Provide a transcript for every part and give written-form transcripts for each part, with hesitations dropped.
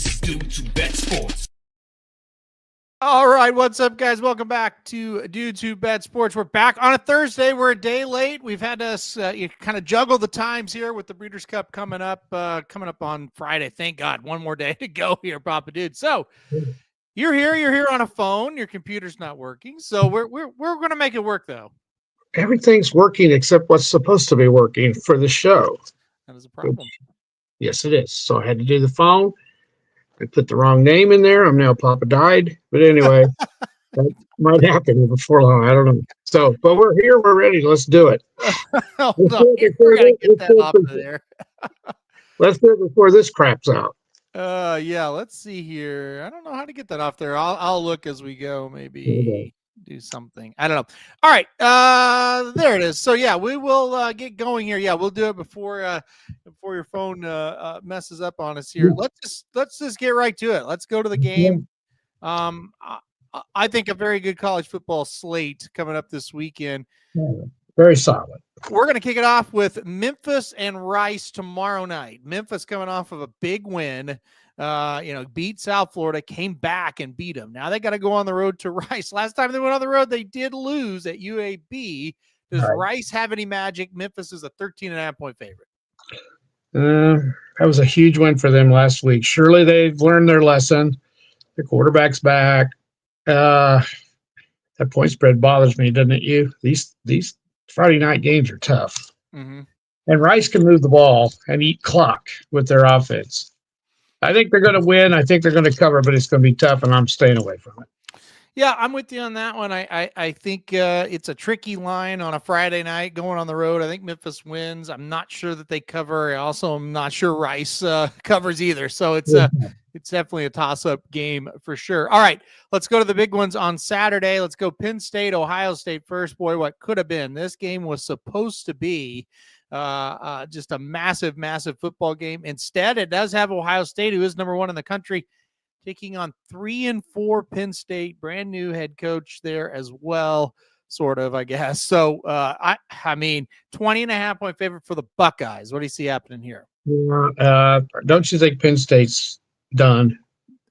This is Dudes Who Bet Sports. All right, what's up, guys? Welcome back to Dudes Who Bet Sports. We're back on a Thursday. We're a day late. We've had to kind of juggle the times here with the Breeders' Cup coming up on Friday. Thank God, one more day to go here, Papa Dude. So you're here on a phone. Your computer's not working, so we're going to make it work though. Everything's working except what's supposed to be working for the show. That is a problem. Yes, it is. So I had to do the phone. I put the wrong name in there. I'm now Papa Died. But anyway, that might happen before long. I don't know. So, but we're here. We're ready. Let's do it. Hold on. We're going to get that off of there. Let's do it before this craps out. Yeah, let's see here. I don't know how to get that off there. I'll look as we go. Maybe do something. I don't know. All right. There it is. So yeah, we will get going here. Yeah, we'll do it before your phone messes up on us here. Let's just get right to it. Let's go to the game. I think a very good college football slate coming up this weekend. Very solid. We're going to kick it off with Memphis and Rice tomorrow night. Memphis coming off of a big win. Beat South Florida, came back and beat them. Now they got to go on the road to Rice. Last time they went on the road, they did lose at UAB. Does Rice have any magic? Memphis is a 13.5-point favorite. That was a huge win for them last week. Surely they've learned their lesson. The quarterback's back. That point spread bothers me, doesn't it? These Friday night games are tough. Mm-hmm. And Rice can move the ball and eat clock with their offense. I think they're going to win. I think they're going to cover, but it's going to be tough, and I'm staying away from it. Yeah, I'm with you on that one. I think it's a tricky line on a Friday night going on the road. I think Memphis wins. I'm not sure that they cover. I also am not sure Rice covers either. So it's definitely a toss-up game for sure. All right, let's go to the big ones on Saturday. Let's go Penn State, Ohio State first. Boy, what could have been. This game was supposed to be just a massive, massive football game. Instead, it does have Ohio State, who is number one in the country, taking on 3-4 Penn State, brand new head coach there as well, sort of, I guess. So, I mean, 20.5-point favorite for the Buckeyes. What do you see happening here? Don't you think Penn State's done?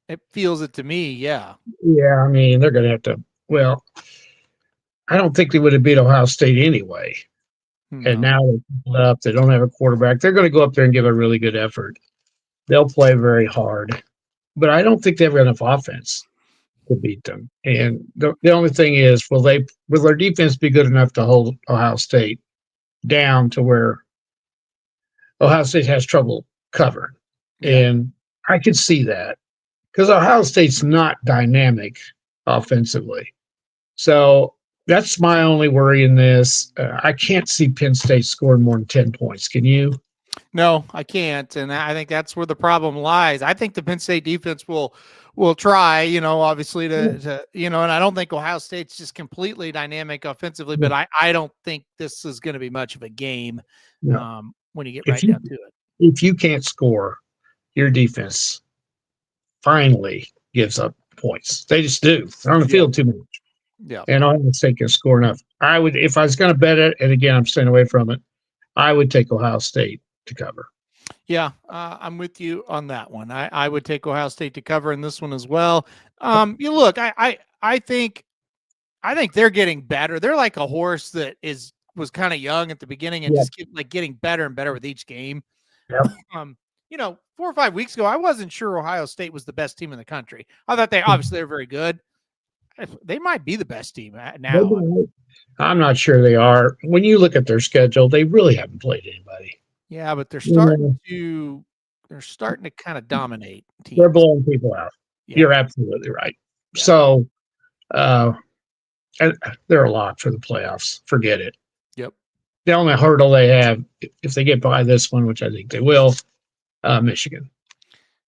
It feels it to me, yeah. Yeah, I mean, they're going to have to. Well, I don't think they would have beat Ohio State anyway. No. And now they're up. They don't have a quarterback. They're going to go up there and give a really good effort. They'll play very hard. But I don't think they have enough offense to beat them. And the only thing is, will their defense be good enough to hold Ohio State down to where Ohio State has trouble covering? Yeah. And I could see that because Ohio State's not dynamic offensively. So that's my only worry in this. I can't see Penn State scoring more than 10 points. Can you? No, I can't. And I think that's where the problem lies. I think the Penn State defense will try, obviously to and I don't think Ohio State's just completely dynamic offensively, but I don't think this is going to be much of a game when you get down to it. If you can't score, your defense finally gives up points. They just do. They're on the field too much. Yeah. And Ohio State can score enough. I would, if I was going to bet it, and again, I'm staying away from it, I would take Ohio State to cover. Yeah, I'm with you on that one. I would take Ohio State to cover in this one as well. You look, I think they're getting better. They're like a horse that was kind of young at the beginning and just getting better and better with each game. Yep. 4 or 5 weeks ago, I wasn't sure Ohio State was the best team in the country. I thought they're very good. They might be the best team now. I'm not sure they are. When you look at their schedule, they really haven't played anybody. Yeah, but they're starting to kind of dominate teams. They're blowing people out. Yeah. You're absolutely right. Yeah. So they're a lock for the playoffs. Forget it. Yep. The only hurdle they have, if they get by this one, which I think they will, Michigan.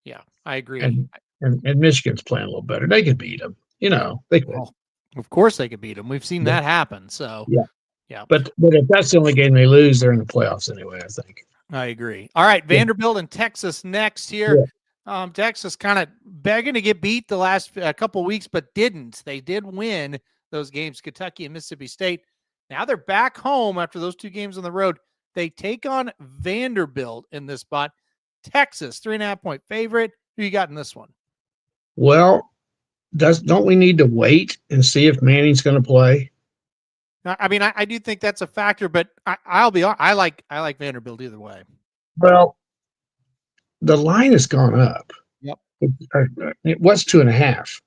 Yeah, I agree. And Michigan's playing a little better. They could beat them. They could. Well, of course they could beat them. We've seen that happen. So yeah. But if that's the only game they lose, they're in the playoffs anyway, I think. I agree. All right, Vanderbilt and Texas next here. Yeah. Texas kind of begging to get beat the last couple of weeks, but didn't. They did win those games, Kentucky and Mississippi State. Now they're back home after those 2 games on the road. They take on Vanderbilt in this spot. Texas, 3.5-point favorite. Who you got in this one? Well, don't we need to wait and see if Manning's going to play? I mean, I do think that's a factor, but I'll be honest, I like Vanderbilt either way. Well, the line has gone up. Yep. It was 2.5,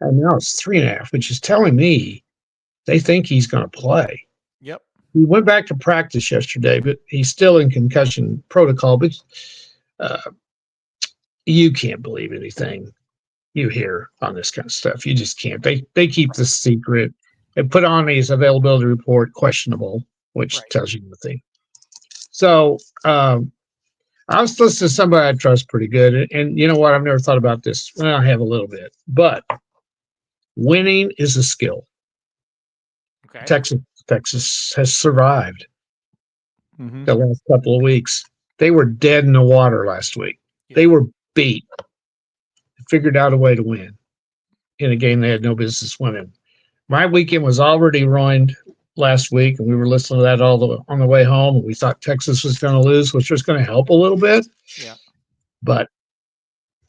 and now it's 3.5, which is telling me they think he's going to play. Yep. He went back to practice yesterday, but he's still in concussion protocol. But you can't believe anything you hear on this kind of stuff. You just can't. They keep this secret. They put on his availability report questionable, which tells you nothing. So I was listening to somebody I trust pretty good, and you know what? I've never thought about this. Well, I have a little bit, but winning is a skill. Okay. Texas has survived the last couple of weeks. They were dead in the water last week. Yeah. They were beat. Figured out a way to win in a game they had no business winning. My weekend was already ruined last week, and we were listening to that on the way home, and we thought Texas was going to lose, which was going to help a little bit. Yeah. But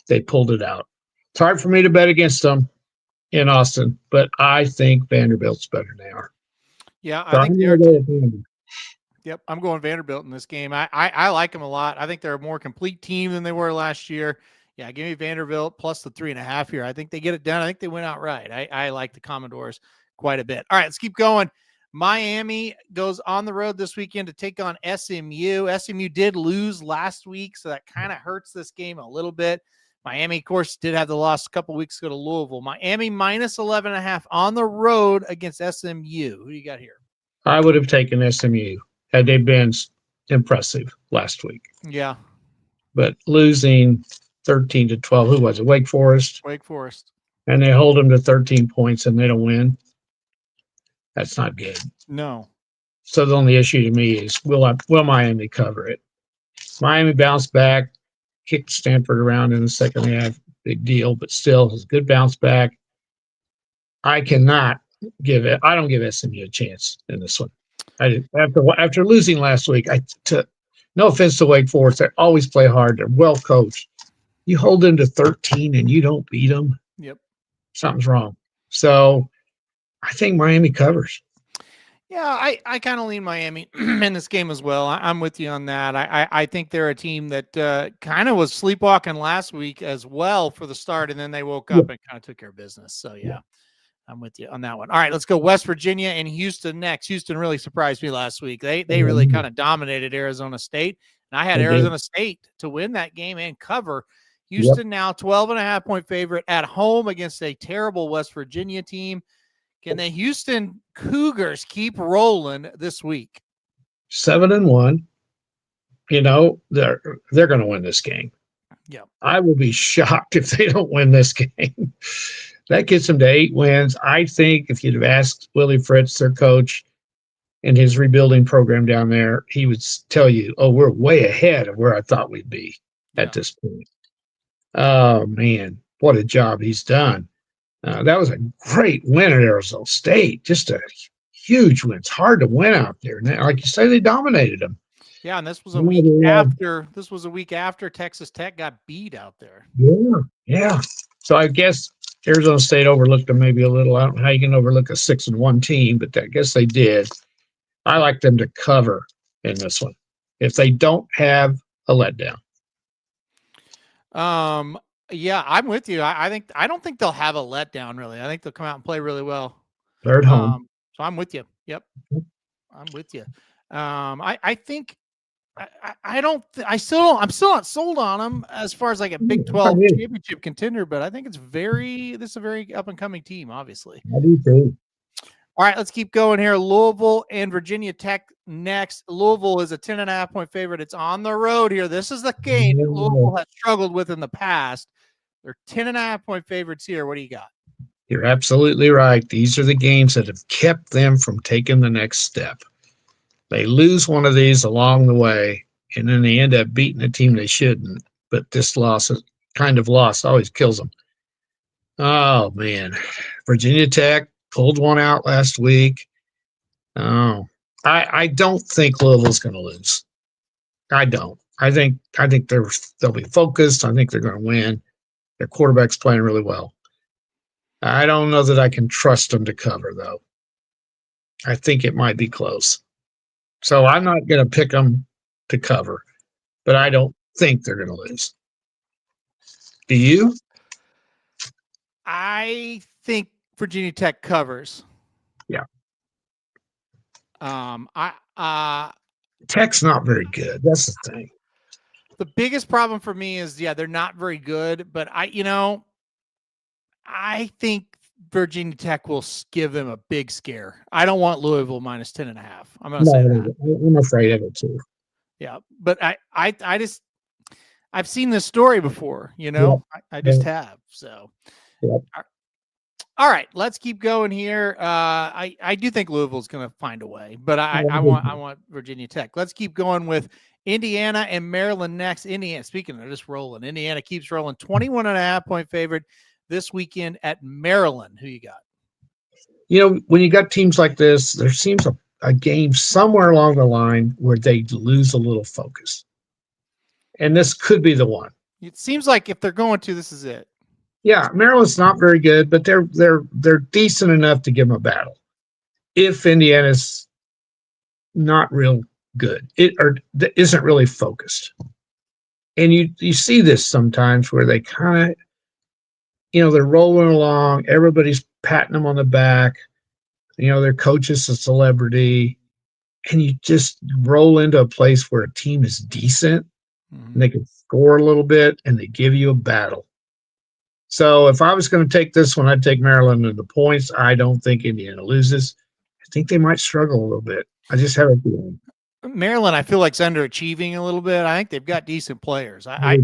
they pulled it out. It's hard for me to bet against them in Austin, but I think Vanderbilt's better than they are. Yeah, I think they're. Yep, I'm going Vanderbilt in this game. I like them a lot. I think they're a more complete team than they were last year. Yeah, give me Vanderbilt plus the 3.5 here. I think they get it done. I think they win outright. I like the Commodores quite a bit. All right, let's keep going. Miami goes on the road this weekend to take on SMU. SMU did lose last week, so that kind of hurts this game a little bit. Miami, of course, did have the loss a couple weeks ago to Louisville. Miami minus 11.5 on the road against SMU. Who do you got here? I would have taken SMU had they been impressive last week. Yeah. But losing 13-12, who was it? Wake Forest? Wake Forest. And they hold them to 13 points and they don't win. That's not good. No. So the only issue to me is will Miami cover it? Miami bounced back, kicked Stanford around in the second half. Big deal, but still it's a good bounce back. I don't give SMU a chance in this one. After losing last week, no offense to Wake Forest, they always play hard. They're well coached. You hold them to 13 and you don't beat them. Yep. Something's wrong. So I think Miami covers. Yeah, I kind of lean Miami in this game as well. I'm with you on that. I think they're a team that kind of was sleepwalking last week as well for the start, and then they woke up and kind of took care of business. So, yeah, I'm with you on that one. All right, let's go West Virginia and Houston next. Houston really surprised me last week. They really kind of dominated Arizona State, and I had Arizona State to win that game and cover. Houston now 12.5-point favorite at home against a terrible West Virginia team. Can the Houston Cougars keep rolling this week? 7-1. You know, they're going to win this game. Yeah. I will be shocked if they don't win this game. That gets them to 8 wins. I think if you'd have asked Willie Fritz, their coach, in his rebuilding program down there, he would tell you, oh, we're way ahead of where I thought we'd be at this point. Oh, man, what a job he's done. That was a great win at Arizona State. Just a huge win. It's hard to win out there. And like you say, they dominated them. Yeah, and this was a week after. This was a week after Texas Tech got beat out there. Yeah. So I guess Arizona State overlooked them maybe a little. I don't know how you can overlook a 6-1 team, but I guess they did. I like them to cover in this one if they don't have a letdown. Yeah, I'm with you. I don't think they'll have a letdown really. I think they'll come out and play really well. They're at home. So I'm with you. Yep. I'm with you. I think I'm still not sold on them as far as like a Big 12 championship contender, but I think this is a very up and coming team, obviously. I do too. All right, let's keep going here. Louisville and Virginia Tech next. Louisville is a 10.5-point favorite. It's on the road here. This is the game that Louisville has struggled with in the past. They're 10.5-point favorites here. What do you got? You're absolutely right. These are the games that have kept them from taking the next step. They lose one of these along the way, and then they end up beating a team they shouldn't. But this loss always kills them. Oh, man. Virginia Tech pulled one out last week. Oh, I don't think Louisville's going to lose. I don't. I think they'll be focused. I think they're going to win. Their quarterback's playing really well. I don't know that I can trust them to cover, though. I think it might be close. So I'm not going to pick them to cover, but I don't think they're going to lose. Do you? I think Virginia Tech covers. Yeah. Tech's not very good. That's the thing. The biggest problem for me is, they're not very good, but I think Virginia Tech will give them a big scare. I don't want Louisville minus 10.5. I'm going to say that. I'm afraid of it too. Yeah. But I've seen this story before, I just have. So, all right, let's keep going here. I do think Louisville's going to find a way, but I want Virginia Tech. Let's keep going with Indiana and Maryland next. Indiana, speaking of just rolling, Indiana keeps rolling. 21.5-point favorite this weekend at Maryland. Who you got? When you got teams like this, there seems a game somewhere along the line where they lose a little focus, and this could be the one. It seems like if they're going to, this is it. Yeah, Maryland's not very good, but they're decent enough to give them a battle. If Indiana's not real good, isn't really focused, and you see this sometimes where they kind of, they're rolling along, everybody's patting them on the back, their coach is a celebrity, and you just roll into a place where a team is decent, and they can score a little bit, and they give you a battle. So if I was going to take this one, I'd take Maryland in the points. I don't think Indiana loses. I think they might struggle a little bit. I just have a feeling. Maryland, I feel like, is underachieving a little bit. I think they've got decent players. I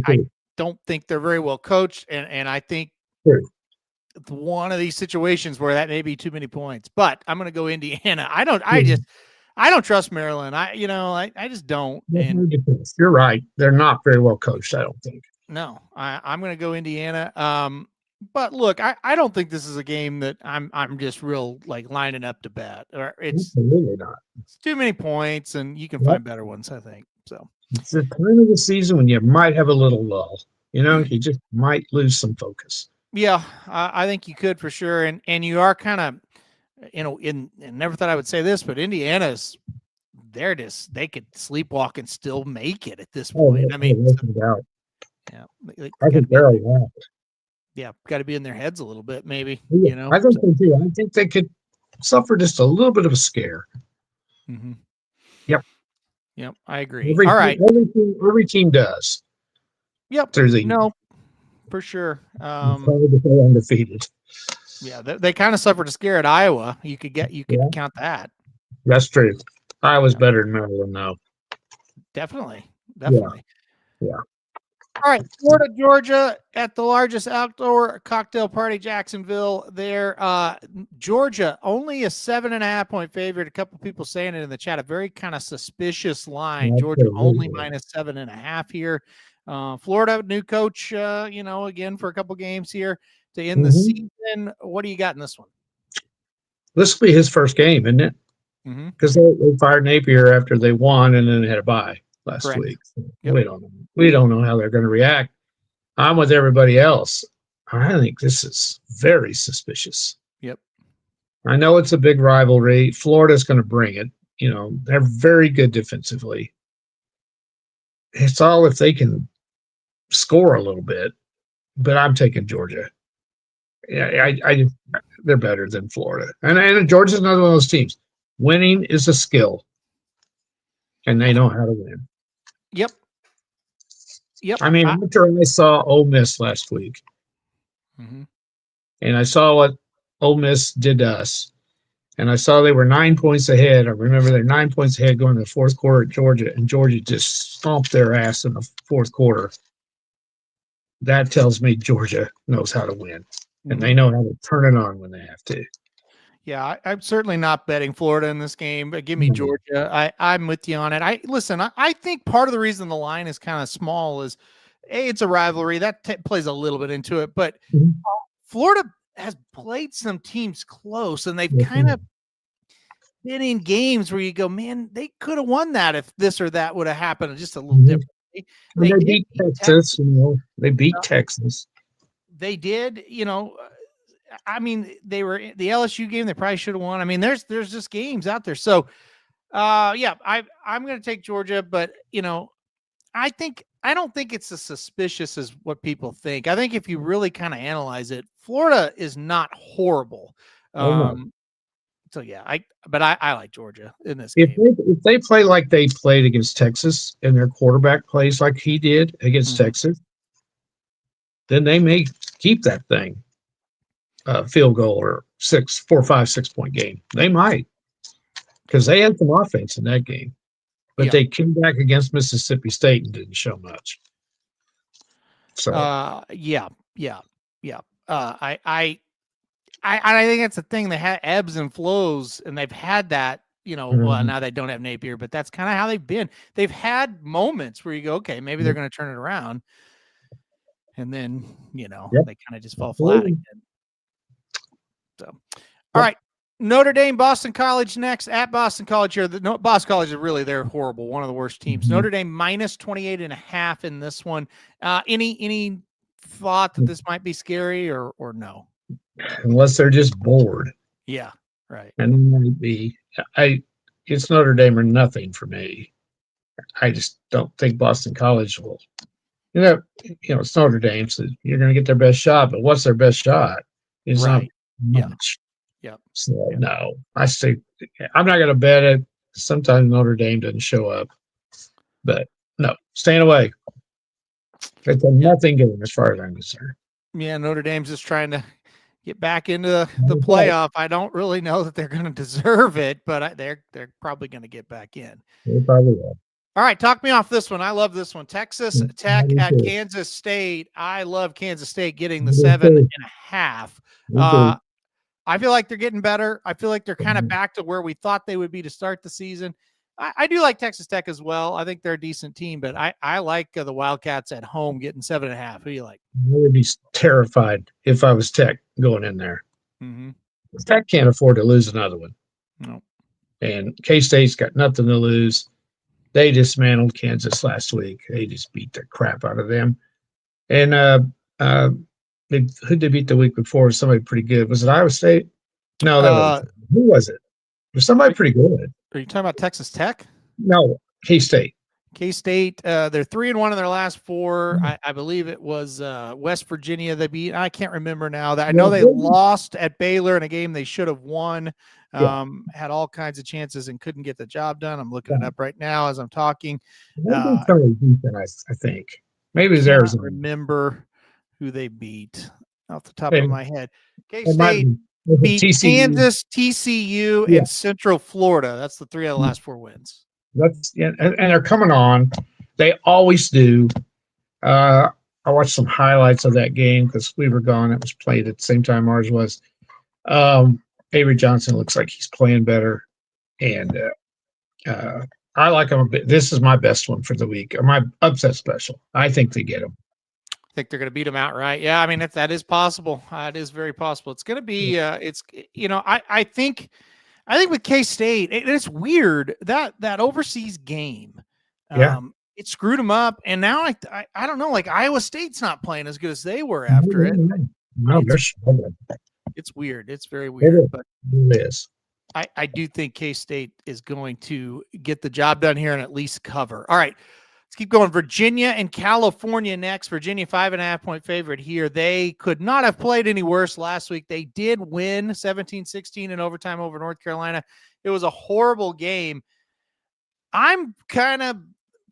don't think they're very well coached, and I think one of these situations where that may be too many points. But I'm going to go Indiana. I don't trust Maryland. I just don't. And you're right. They're not very well coached, I don't think. No, I'm going to go Indiana. But look, I don't think this is a game that I'm just real lining up to bet. Or it's really not. It's too many points, and you can find better ones, I think. So it's the time of the season when you might have a little lull. You just might lose some focus. Yeah, I think you could for sure, and you are kind of, and never thought I would say this, but Indiana's. They could sleepwalk and still make it at this point. I mean. Yeah, I think they're alive. Yeah, got to be in their heads a little bit, maybe. I think they do. I think they could suffer just a little bit of a scare. Mm-hmm. Yep, I agree. All right, every team does. Yep, for sure. Undefeated. Yeah, they kind of suffered a scare at Iowa. You could count that. That's true. Iowa's better than Maryland, though. Definitely. Yeah. All right, Florida, Georgia at the largest outdoor cocktail party, Jacksonville. There, Georgia only a 7.5-point favorite. A couple people saying it in the chat. A very kind of suspicious line. Georgia only minus 7.5 here. Florida, new coach. Again for a couple games here to end the season. What do you got in this one? This will be his first game, isn't it? Because they fired Napier after they won, and then they had a bye last week. Yep. We don't know how they're going to react. I'm with everybody else. I think this is very suspicious. Yep. I know it's a big rivalry. Florida's going to bring it. They're very good defensively. It's all if they can score a little bit. But I'm taking Georgia. Yeah, they're better than Florida. And Georgia's another one of those teams. Winning is a skill. And they know how to win. Yep. I mean, after I saw Ole Miss last week, and I saw what Ole Miss did to us, and I saw they were 9 points ahead. I remember they're 9 points ahead going to the fourth quarter at Georgia, and Georgia just stomped their ass in the fourth quarter. That tells me Georgia knows how to win, and they know how to turn it on when they have to. Yeah, I'm certainly not betting Florida in this game, but give me Georgia. I'm with you on it. I think part of the reason the line is kind of small is, it's a rivalry. That plays a little bit into it, but Florida has played some teams close, and they've kind of been in games where you go, man, they could have won that if this or that would have happened just a little different. When they they did beat beat Texas, they beat Texas. They did, I mean, they were the LSU game. They probably should have won. I mean, there's just games out there. So, yeah, I'm going to take Georgia, but I don't think it's as suspicious as what people think. I think if you really kind of analyze it, Florida is not horrible. Oh, no. So yeah, I like Georgia in this If game. if they play like they played against Texas and their quarterback plays like he did against Texas, then they may keep that thing field goal or 4, 5, 6 point game. They might, because they had some offense in that game, but they came back against Mississippi State and didn't show much. So yeah. I think that's the thing. They had ebbs and flows, and they've had that. Well, now they don't have Napier, but that's kind of how they've been. They've had moments where you go, okay, maybe they're going to turn it around, and then they kind of just fall flat again. So, all right, Notre Dame, Boston College next at Boston College here. Boston College is really, they're horrible, one of the worst teams. Notre Dame minus 28.5 in this one. Any thought that this might be scary or no? Unless they're just bored. Yeah, right. And it might be. It's Notre Dame or nothing for me. I just don't think Boston College will. It's Notre Dame, so you're going to get their best shot. But what's their best shot? It's right. not much. Yeah. So no, I say I'm not going to bet it. Sometimes Notre Dame doesn't show up, but no, staying away. It's a nothing game as far as I'm concerned. Yeah, Notre Dame's just trying to get back into the playoff. I don't really know that they're going to deserve it, but they're probably going to get back in. They probably will. All right, talk me off this one. I love this one. Texas Tech at Kansas State. I love Kansas State getting the 7.5. I feel like they're getting better. I feel like they're kind of back to where we thought they would be to start the season. I do like Texas Tech as well. I think they're a decent team, but I like the Wildcats at home getting 7.5. Who do you like? I would be terrified if I was Tech going in there. Tech can't afford to lose another one. No. And K-State's got nothing to lose. They dismantled Kansas last week. They just beat the crap out of them. And who'd they beat the week before? Somebody pretty good. Was it Iowa State? No, that was who was it? It was somebody pretty good. Are you talking about Texas Tech? No, K-State. K-State, they're 3-1 in their last 4. I believe it was West Virginia they beat. I can't remember now. I know they lost at Baylor in a game they should have won. Had all kinds of chances and couldn't get the job done. I'm looking it up right now as I'm talking. I think maybe it was Arizona. Remember who they beat off the top of my head. K-State beat TCU. Kansas, TCU, and Central Florida. That's the 3 of the last 4 wins. And they're coming on. They always do. I watched some highlights of that game because we were gone. It was played at the same time ours was. Avery Johnson looks like he's playing better, and I like him a bit. This is my best one for the week, or my upset special. I think they get him. I think they're going to beat him outright. Yeah, I mean that is possible. It is very possible. It's going to be. I think with K-State, it's weird that overseas game. It screwed them up, and now I don't know. Like Iowa State's not playing as good as they were after it. No, they're struggling. It's weird. It's very weird. But it is. I do think K-State is going to get the job done here and at least cover. All right, let's keep going. Virginia and California next. Virginia 5.5-point favorite here. They could not have played any worse last week. They did win 17-16 in overtime over North Carolina. It was a horrible game. I'm kind of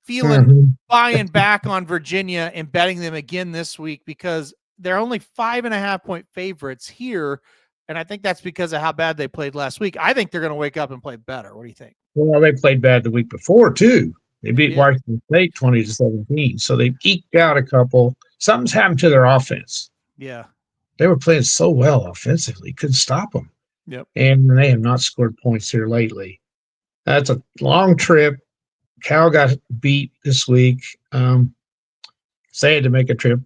feeling buying back on Virginia and betting them again this week because they're only 5.5-point favorites here. And I think that's because of how bad they played last week. I think they're going to wake up and play better. What do you think? Well, they played bad the week before, too. They beat Washington State 20-17. So they eked out a couple. Something's happened to their offense. Yeah. They were playing so well offensively. Couldn't stop them. Yep. And they have not scored points here lately. That's a long trip. Cal got beat this week. So they had to make a trip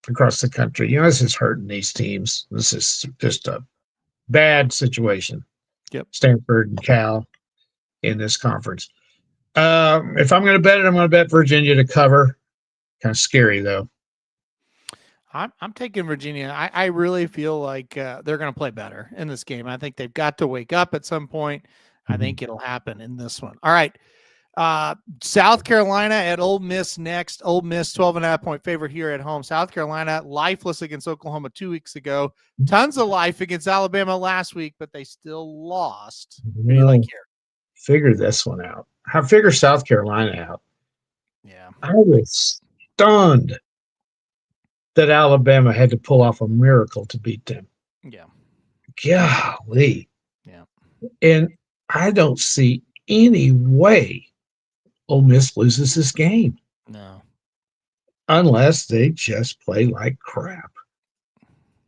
across the country. This is hurting these teams. This is just a bad situation. Yep. Stanford and Cal in this conference. If I'm going to bet it, I'm going to bet Virginia to cover. Kind of scary though. I'm taking Virginia. I really feel like they're going to play better in this game. I think they've got to wake up at some point. I think it'll happen in this one. All right. South Carolina at Ole Miss next. Ole Miss 12.5-point favorite here at home. South Carolina lifeless against Oklahoma 2 weeks ago. Tons of life against Alabama last week, but they still lost. Who do you like here? Figure this one out. Figure South Carolina out. Yeah. I was stunned that Alabama had to pull off a miracle to beat them. Yeah. Golly. Yeah. And I don't see any way Ole Miss loses this game. No. Unless they just play like crap.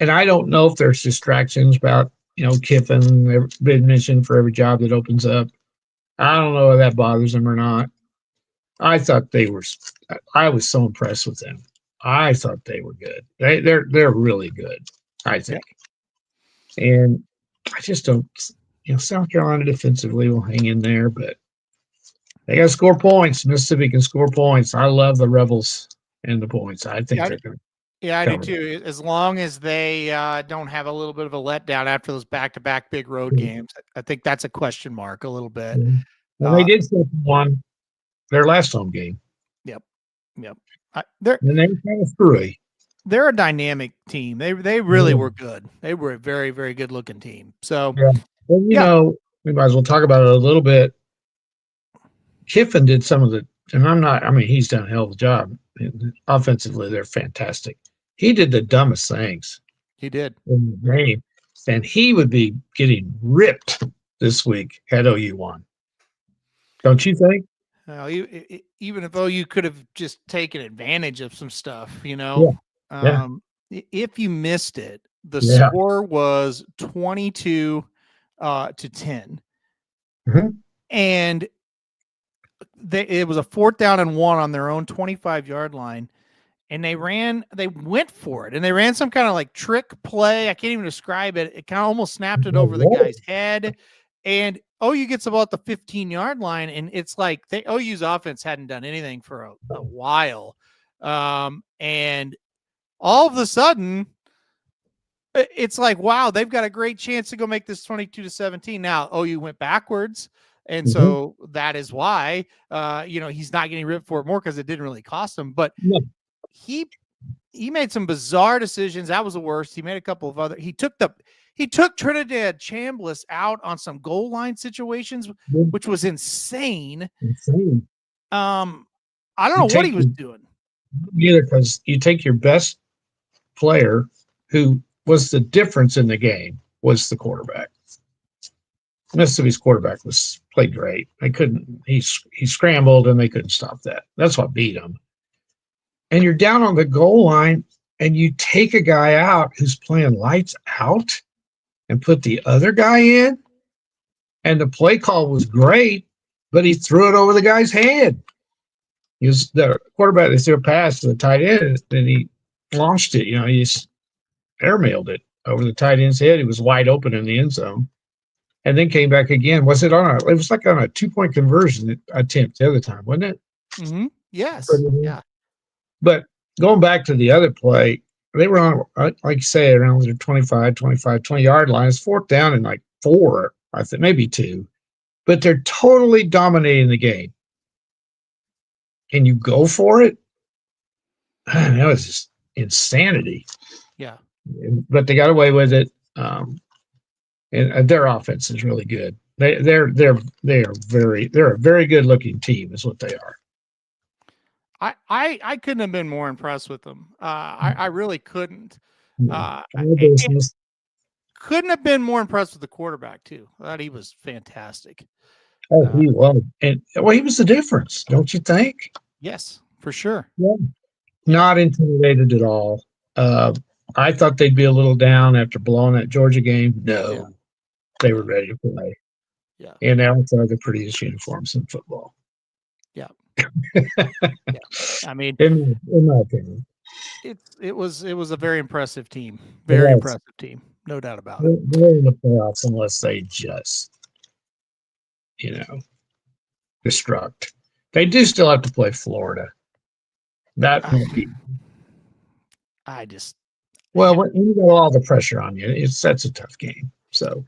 And I don't know if there's distractions about, Kiffin been mentioned for every job that opens up. I don't know if that bothers them or not. I was so impressed with them. I thought they were good. They're really good, I think. Yeah. And I just don't, South Carolina defensively will hang in there, but they got to score points. Mississippi can score points. I love the Rebels and the points. I think they're going to. Yeah, I do too. As long as they don't have a little bit of a letdown after those back-to-back big road games, I think that's a question mark a little bit. Yeah. Well, they did won their last home game. Yep. And they were kind of screwy. They're a dynamic team. They really were good. They were a very, very good-looking team. So, well, we might as well talk about it a little bit. Kiffin did some of he's done a hell of a job. Offensively, they're fantastic. He did the dumbest things. He did. In the game. And he would be getting ripped this week had OU won. Don't you think? Even if OU could have just taken advantage of some stuff, if you missed it, the score was 22 to 10. Mm-hmm. And it was a 4th down and 1 on their own 25-yard line. And they went for it. And they ran some kind of like trick play. I can't even describe it. It kind of almost snapped it over the guy's head. And OU gets about the 15-yard line. And it's like OU's offense hadn't done anything for a while. And all of a sudden, it's like, wow, they've got a great chance to go make this 22-17. Now, OU went backwards. And so that is why, he's not getting ripped for it more because it didn't really cost him. But he made some bizarre decisions. That was the worst. He made a couple of other. He took Trinidad Chambliss out on some goal line situations, which was insane. I don't know what he was doing. Either because you take your best player, who was the difference in the game, was the quarterback. Mississippi's quarterback played great. He scrambled and they couldn't stop that. That's what beat him. And you're down on the goal line and you take a guy out who's playing lights out and put the other guy in. And the play call was great, but he threw it over the guy's head. He was the quarterback. They threw a pass to the tight end and he launched it. He just airmailed it over the tight end's head. He was wide open in the end zone. And then came back again. It was like on a 2-point conversion attempt the other time, wasn't it? Mm-hmm. Yes. Yeah. But going back to the other play, they were on, like you say, around their 20-yard line. It's 4th down and like 4, I think, maybe 2. But they're totally dominating the game. And you go for it? Man, that was just insanity. Yeah. But they got away with it. And their offense is really good. They're a very good looking team, is what they are. I couldn't have been more impressed with them. I really couldn't. Couldn't have been more impressed with the quarterback too. I thought he was fantastic. Oh, he was, and he was the difference, don't you think? Yes, for sure. Yeah. Not intimidated at all. I thought they'd be a little down after blowing that Georgia game. No, they were ready to play. Yeah, and they also have the prettiest uniforms in football. Yeah. I mean, in my opinion, it was a very impressive team. Very impressive team, no doubt about it. They're in the playoffs unless they just, destruct. They do still have to play Florida. That won't be. Well, when you got all the pressure on you, that's a tough game. So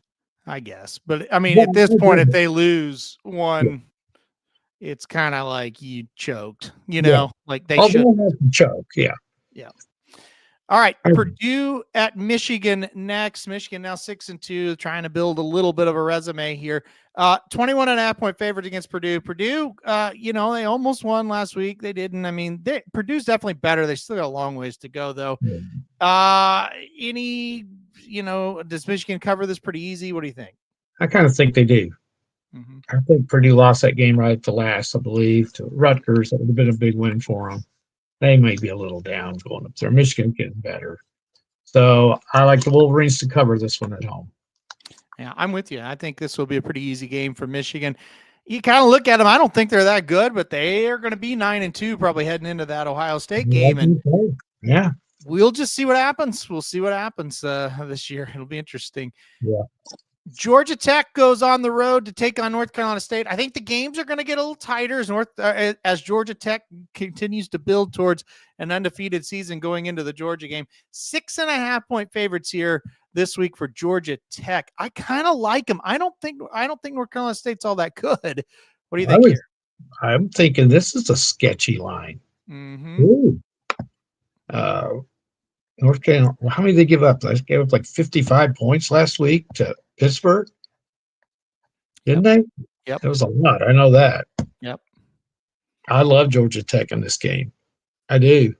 I guess, but I mean, at this point, if they lose one, it's kind of like you choked, like they should choke. Yeah. Yeah. All right. Purdue at Michigan next. Michigan now 6-2, trying to build a little bit of a resume here. 21.5 point favorite against Purdue. Purdue, they almost won last week. They didn't. I mean, Purdue's definitely better. They still got a long ways to go, though. Does Michigan cover this pretty easy? What do you think? I kind of think they do. Mm-hmm. I think Purdue lost that game right at the last, I believe, to Rutgers. That would have been a big win for them. They may be a little down going up there. Michigan getting better. So I like the Wolverines to cover this one at home. Yeah, I'm with you. I think this will be a pretty easy game for Michigan. You kind of look at them. I don't think they're that good, but they are going to be 9-2 probably heading into that Ohio State game. And yeah, we'll just see what happens. We'll see what happens this year. It'll be interesting. Yeah. Georgia Tech goes on the road to take on North Carolina State. I think the games are going to get a little tighter as Georgia Tech continues to build towards an undefeated season going into the Georgia game. 6.5 point favorites here this week for Georgia Tech. I kind of like them. I don't think North Carolina State's all that good. What do you think here? I'm thinking this is a sketchy line. Mm-hmm. North Carolina, how many did they give up? They gave up like 55 points last week to Pittsburgh. Didn't they? Yep. It was a lot. I know that. Yep. I love Georgia Tech in this game. I do.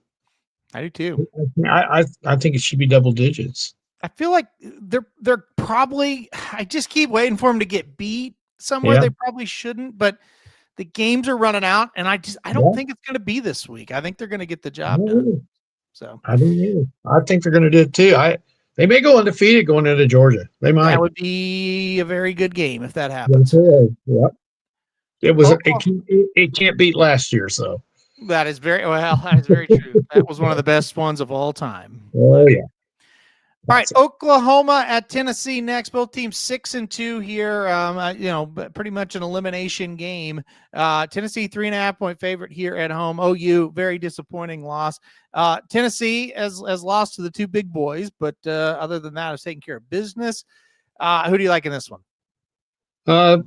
I do too. I think it should be double digits. I feel like they're probably. I just keep waiting for them to get beat somewhere. Yeah. They probably shouldn't, but the games are running out, and I don't think it's going to be this week. I think they're going to get the job done. So I don't know. I think they're going to do it too. They may go undefeated going into Georgia. They might. That would be a very good game if that happens. Yep. It was. It can't beat last year. So that is very true. That was one of the best ones of all time. Oh yeah. All right, Oklahoma at Tennessee next. Both teams 6-2 here. Pretty much an elimination game. Tennessee 3.5 point favorite here at home. OU very disappointing loss. Tennessee has lost to the two big boys, but other than that, is taking care of business. Who do you like in this one?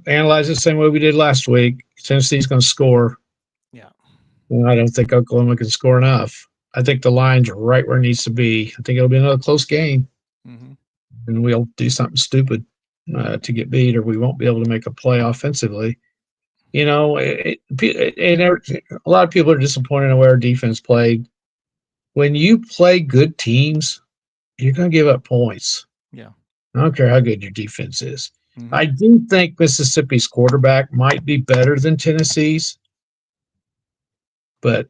Analyze it the same way we did last week. Tennessee's going to score. Yeah. Well, I don't think Oklahoma can score enough. I think the line's right where it needs to be. I think it'll be another close game. Mm-hmm. And we'll do something stupid to get beat, or we won't be able to make a play offensively. A lot of people are disappointed in where our defense played. When you play good teams, you're going to give up points. Yeah. I don't care how good your defense is. Mm-hmm. I do think Mississippi's quarterback might be better than Tennessee's, and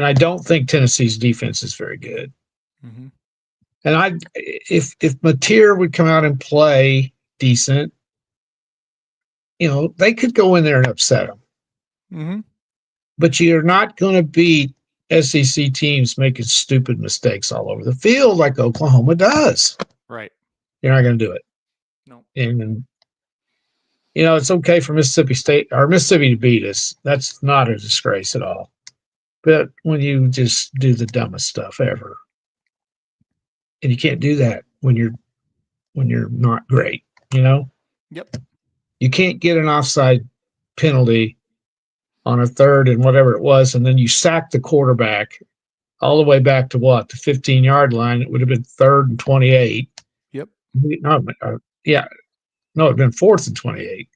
I don't think Tennessee's defense is very good. Mm-hmm. And if Mateer would come out and play decent, they could go in there and upset them. Mm-hmm. But you're not going to beat SEC teams making stupid mistakes all over the field like Oklahoma does. Right. You're not going to do it. No. And it's okay for Mississippi State or Mississippi to beat us. That's not a disgrace at all. But when you just do the dumbest stuff ever, and you can't do that when you're not great, Yep. You can't get an offside penalty on a third and whatever it was, and then you sack the quarterback all the way back to the 15-yard line. It would have been 3rd and 28. Yep. No, it'd have been 4th and 28.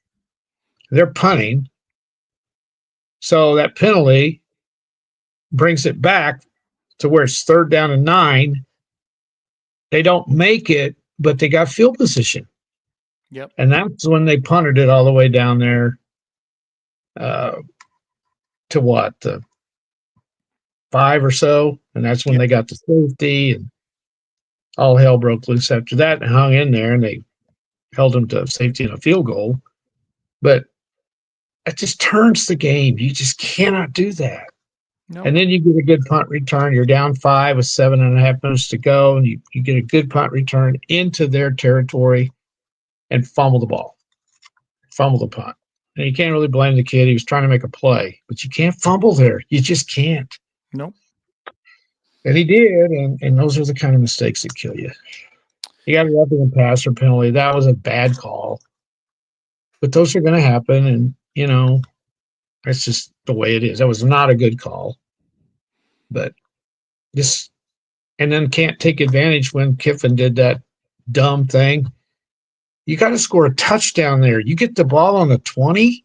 They're punting, so that penalty brings it back to where it's 3rd down and 9. They don't make it, but they got field position. Yep. And that's when they punted it all the way down there to the 5 or so. And that's when they got the safety, and all hell broke loose after that and hung in there, and they held them to safety and a field goal. But it just turns the game. You just cannot do that. Nope. And then you get a good punt return. You're down 5 with 7.5 minutes to go, and you get a good punt return into their territory and fumble the ball, fumble the punt. And you can't really blame the kid. He was trying to make a play, but you can't fumble there. You just can't. Nope. And he did, and those are the kind of mistakes that kill you. You got a roughing the passer penalty. That was a bad call. But those are going to happen, and, that's just the way it is. That was not a good call. But just – and then can't take advantage when Kiffin did that dumb thing. You got to score a touchdown there. You get the ball on the 20,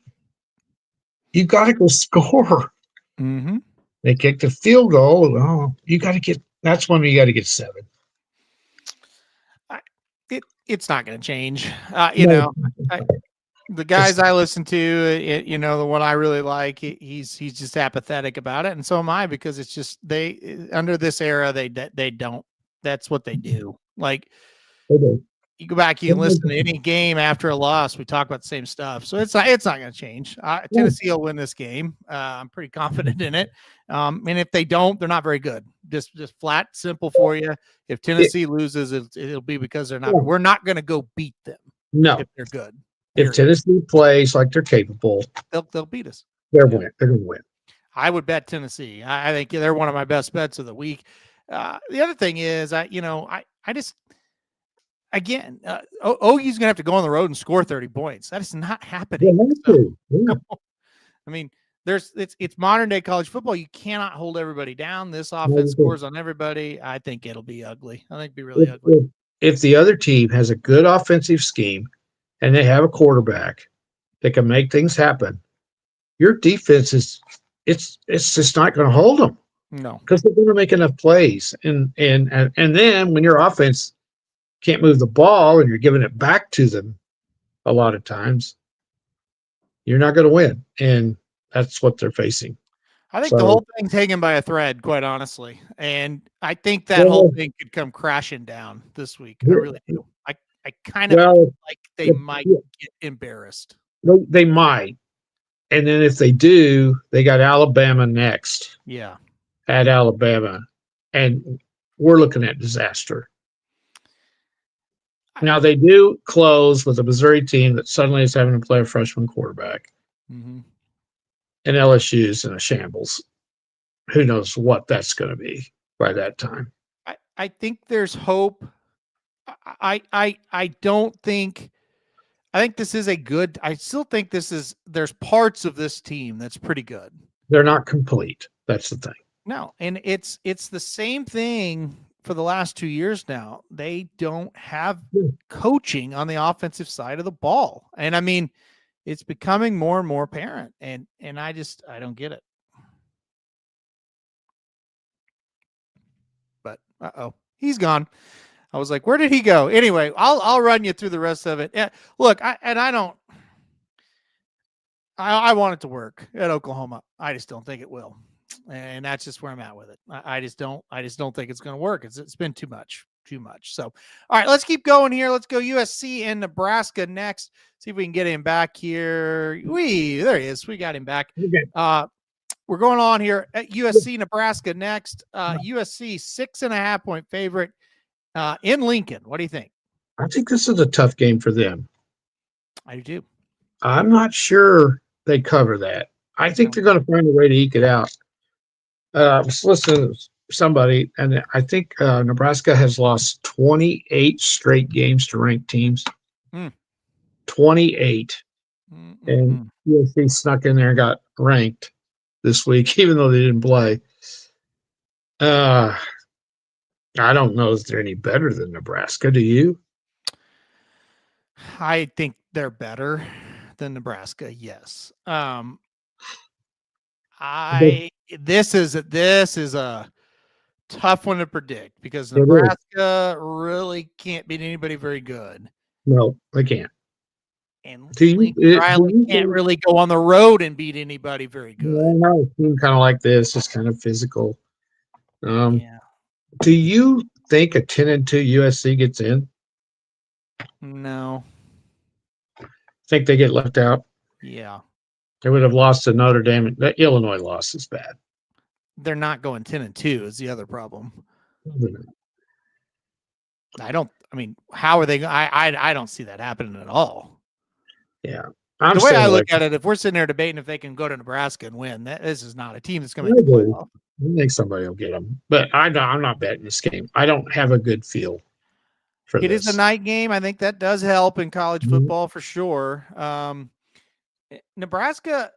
you got to go score. Mm-hmm. They kicked a field goal. Oh, you got to get – that's when you got to get 7. It's not going to change. No. The guys I listen to, the one I really like, he's just apathetic about it, and so am I, because it's just they under this era they don't. That's what they do. Like, you go back, you can listen to any game after a loss, we talk about the same stuff. So it's not going to change. Tennessee will win this game. I'm pretty confident in it. And if they don't, they're not very good. Just flat, simple for you. If Tennessee loses, it'll be because they're not. Yeah. We're not going to go beat them. No, if they're good. If Tennessee plays like they're capable, they'll beat us. They're going to win. I would bet Tennessee. I think they're one of my best bets of the week. The other thing is, I just. Again, OU's gonna have to go on the road and score 30 points. That is not happening. Yeah. I mean, it's modern day college football. You cannot hold everybody down. This offense scores on everybody. I think it'll be ugly. I think it'll be really ugly. If the other team has a good offensive scheme and they have a quarterback that can make things happen, your defense it's just not going to hold them. No, because they're going to make enough plays, and then when your offense can't move the ball and you're giving it back to them a lot of times, you're not going to win. And that's what they're facing. I think the whole thing's hanging by a thread, quite honestly. And I think that whole thing could come crashing down this week. I really do. I kind of feel like they might get embarrassed. They might. And then if they do, they got Alabama next. Yeah. At Alabama. And we're looking at disaster. Now, they do close with a Missouri team that suddenly is having to play a freshman quarterback. Mm-hmm. And LSU's in a shambles. Who knows what that's going to be by that time. I think there's hope. I think this is a good – I still think there's parts of this team that's pretty good. They're not complete. That's the thing. No, and it's the same thing – for the last 2 years now. They don't have coaching on the offensive side of the ball. And I mean, it's becoming more and more apparent. And I don't get it. But he's gone. I was like, where did he go? Anyway, I'll run you through the rest of it. Yeah, look, I want it to work at Oklahoma. I just don't think it will. And that's just where I'm at with it. I just don't think it's going to work. It's been too much. So, all right, let's keep going here. Let's go USC and Nebraska next. See if we can get him back here. There he is. We got him back. Okay. We're going on here at USC, Nebraska next. USC 6.5 point favorite in Lincoln. What do you think? I think this is a tough game for them. I do too. I'm not sure they cover that. I think they're going to find a way to eke it out. I was listening to somebody, and I think Nebraska has lost 28 straight games to ranked teams. 28. Mm-hmm. And USC snuck in there and got ranked this week, even though they didn't play. I don't know if they're any better than Nebraska. Do you? I think they're better than Nebraska, yes. This is a tough one to predict because Nebraska really can't beat anybody very good. No, they can't. And Riley can't really go on the road and beat anybody very good. No, kind of like this, just kind of physical. Do you think a 10-2 USC gets in? No. Think they get left out? Yeah. They would have lost to Notre Dame. That Illinois loss is bad. They're not going 10-2 is the other problem. How are they? I don't see that happening at all. Yeah. I'm The way I saying look at it, if we're sitting there debating if they can go to Nebraska and win, this is not a team that's going to I make the do. playoff. I think somebody will get them, but I'm not betting this game. I don't have a good feel for It is a this. night game. I think that does help in college Mhm. football for sure. Nebraska,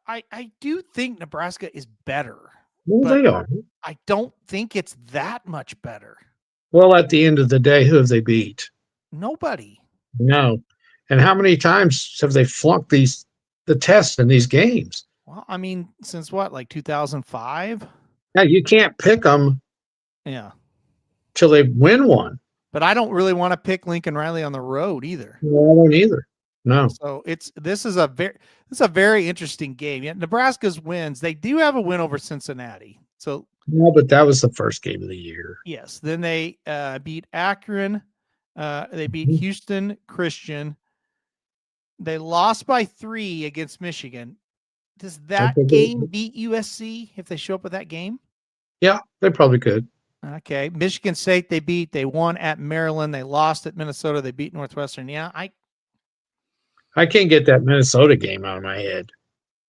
I do think Nebraska is better, Well, but they are. I don't think it's that much better. Well, at the end of the day, who have they beat? Nobody. No. And how many times have they flunked the tests in these games? Well, I mean, since what, like 2005? Now you can't pick them Yeah. till they win one. But I don't really want to pick Lincoln Riley on the road either. No, I don't either. No. So this is a very interesting game. Yeah, Nebraska's wins. They do have a win over Cincinnati. So No, but that was the first game of the year. yes, then they beat Akron. They beat Mhm. Houston Christian. They lost by 3 against Michigan. Does that think game beat USC if they show up with that game? Yeah, they probably could. Okay. Michigan State, they won at Maryland. They lost at Minnesota. They beat Northwestern. Yeah, I can't get that Minnesota game out of my head.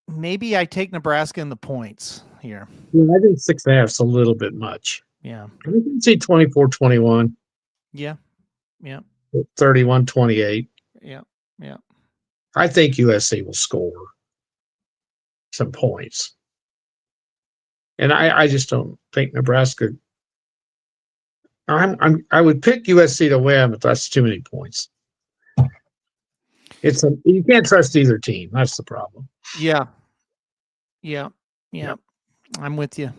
maybe I take Nebraska in the points here. Yeah, I think 6.5 is a little bit much. Yeah. I can see 24-21, Yeah. Yeah. 31-28. Yeah. Yeah. I think USC will score some points. And I just don't think Nebraska. I would pick USC to win, but that's too many points. You can't trust either team. That's the problem. Yeah. Yeah. Yeah. I'm with you.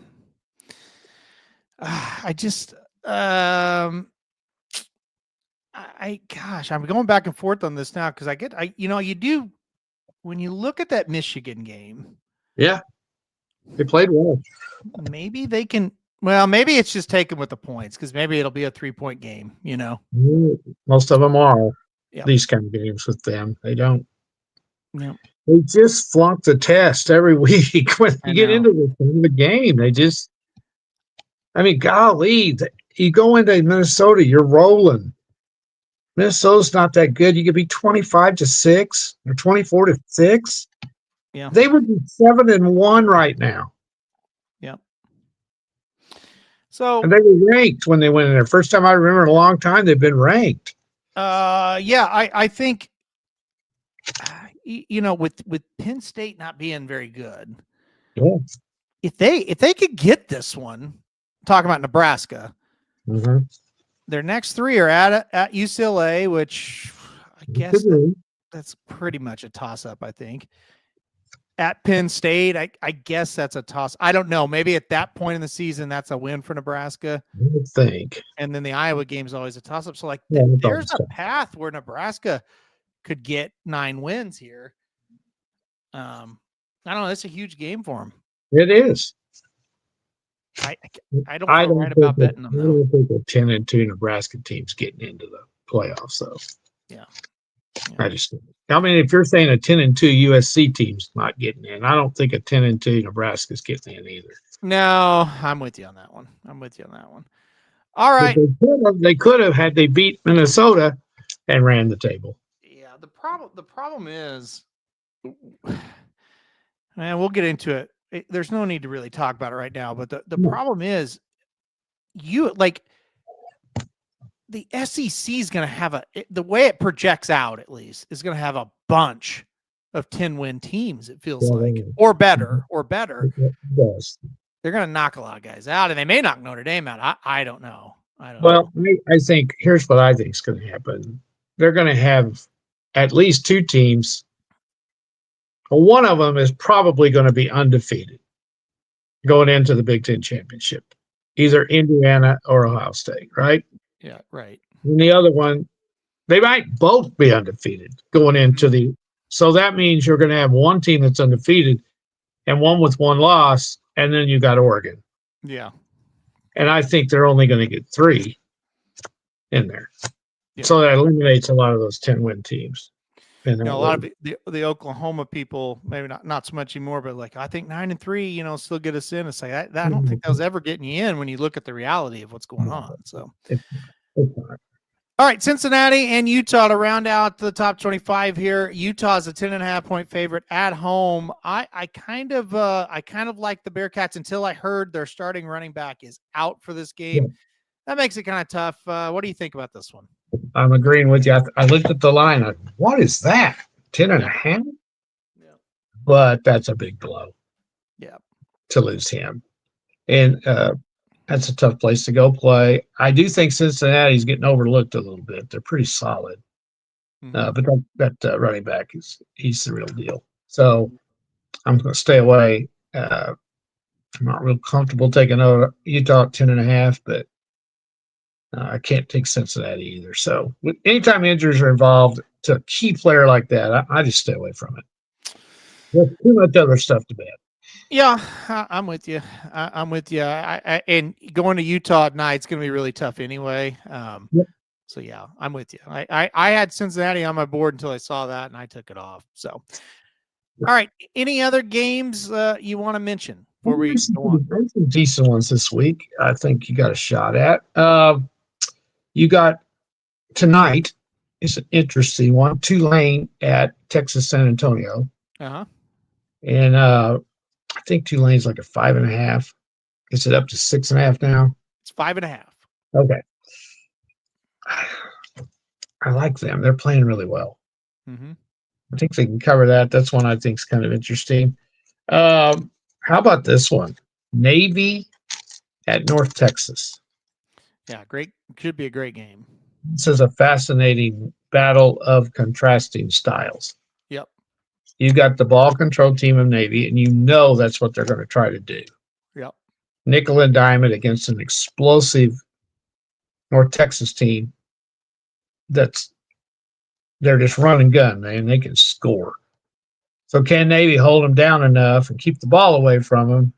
I just I'm going back and forth on this now because you do when you look at that Michigan game, Yeah, they played well. maybe they can. Well, maybe it's just taken with the points because maybe it'll be a 3-point game. Most of them are Yeah. these kind of games with them. They don't. Yeah. They just flunk the test every week when you get into the game. They just. I mean, golly, you go into Minnesota, you're rolling. Minnesota's not that good. You could be 25-6 or 24-6. Yeah. They would be 7-1 right now. Yeah. So And they were ranked when they went in there. First time I remember in a long time they've been ranked. yeah, I think with Penn State not being very good, Yeah. if they could get this one, talking about Nebraska, Mm-hmm. their next 3 are at UCLA, which I guess that's pretty much a toss-up, I think. At Penn State, I guess that's a toss. I don't know. Maybe at that point in the season, that's a win for Nebraska. I would think. And then the Iowa game is always a toss-up. So, Yeah, there's a path where Nebraska could get 9 wins here. I don't know. That's a huge game for them. It is. I don't feel right about betting them, I though. don't think a 10-2 Nebraska team's getting into the playoffs, though. Yeah. I mean, if you're saying a 10-2 USC team's not getting in, I don't think a 10-2 Nebraska's getting in either. No, I'm with you on that one. All right. They could have had they beat Minnesota and ran the table. Yeah. The problem is, and we'll get into it. There's no need to really talk about it right now, but the problem is the SEC is going to have the way it projects out, at least, is going to have a bunch of 10-win teams. It feels like, or better. It does. They're going to knock a lot of guys out, and they may knock Notre Dame out. I don't know. Well, I think here's what I think is going to happen. They're going to have at least 2 teams. Well, one of them is probably going to be undefeated going into the Big Ten championship, either Indiana or Ohio State, right? Yeah, right. And the other one, they might both be undefeated going into so that means you're going to have one team that's undefeated and one with 1 loss, and then you got Oregon. Yeah. And I think they're only going to get 3 in there. Yeah. So that eliminates a lot of those 10-win teams. A lot of the Oklahoma people, maybe not so much anymore, but I think 9-3, still get us in. It's like I don't think that was ever getting you in when you look at the reality of what's going on. So, all All right, Cincinnati and Utah to round out the top 25 here. Utah's a 10.5-point favorite at home. I kind of like the Bearcats until I heard their starting running back is out for this game. Yeah. That makes it kind of tough. What do you think about this one? I'm agreeing with you. I looked at the line. What is that? 10.5? Yeah. But that's a big blow. Yeah. To lose him. And that's a tough place to go play. I do think Cincinnati's getting overlooked a little bit. They're pretty solid. But that running back he's the real deal. So I'm going to stay away. I'm not real comfortable taking over Utah at 10.5, but I can't take Cincinnati either. So anytime injuries are involved to a key player like that, I just stay away from it. There's too much other stuff to bet. Yeah, I'm with you. I'm with you. And going to Utah at night, it's going to be really tough anyway. Yep. So, yeah, I'm with you. I had Cincinnati on my board until I saw that, and I took it off. So, all right. Any other games you want to mention before we go on? There's some decent ones this week. I think you got a shot at. You got tonight. It's an interesting one. Tulane at Texas San Antonio. Uh-huh. And I think Tulane's like a 5.5. Is it up to 6.5 now? It's 5.5. Okay. I like them. They're playing really well. Mm-hmm. I think they can cover that. That's one I think is kind of interesting. How about this one? Navy at North Texas. Yeah, great. Should be a great game. This is a fascinating battle of contrasting styles. Yep. You got the ball control team of Navy, and you know that's what they're going to try to do. Yep. Nickel and diamond against an explosive North Texas team they're just run and gun, man. They can score. So can Navy hold them down enough and keep the ball away from them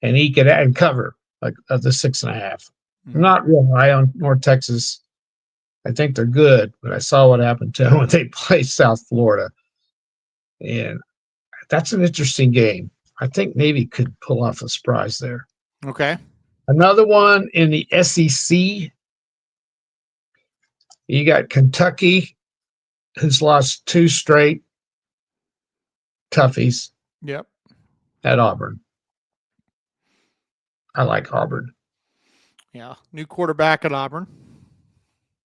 and eke it out and cover like of the 6.5? Mm-hmm. I'm not real high on North Texas. I think they're good, but I saw what happened to them when they played South Florida. And that's an interesting game. I think Navy could pull off a surprise there. Okay. Another one in the SEC. You got Kentucky, who's lost 2 straight toughies. Yep. At Auburn. I like Auburn. Yeah. New quarterback at Auburn.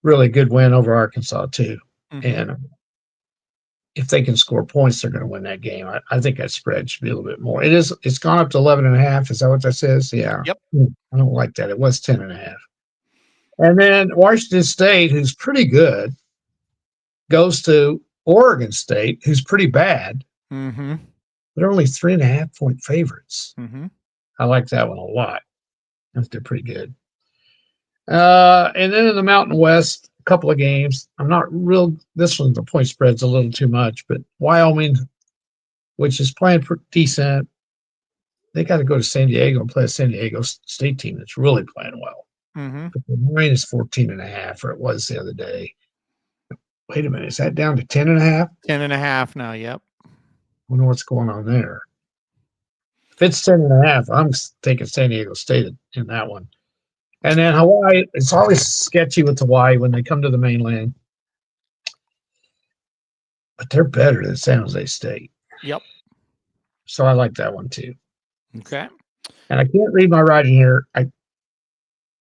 Really good win over Arkansas, too. Mm-hmm. And if they can score points, they're going to win that game. I think that spread should be a little bit more. It's gone up to 11.5. Is that what that says? Yeah. Yep. I don't like that. It was 10.5. And then Washington State, who's pretty good, goes to Oregon State, who's pretty bad. Mm-hmm. They're only 3.5-point favorites. Mm-hmm. I like that one a lot. I think they're pretty good. And then in the Mountain West, a couple of games. I'm not real. This one, the point spread's a little too much, but Wyoming, which is playing pretty decent, they got to go to San Diego and play a San Diego State team that's really playing well. Mm-hmm. But the line is 14.5, or it was the other day. Wait a minute, is that down to 10.5? 10.5 now. Yep. I wonder what's going on there. If it's 10.5, I'm taking San Diego State in that one. And then Hawaii, it's always sketchy with Hawaii when they come to the mainland. But they're better than San Jose State. Yep. So I like that one too. Okay. And I can't read my writing here.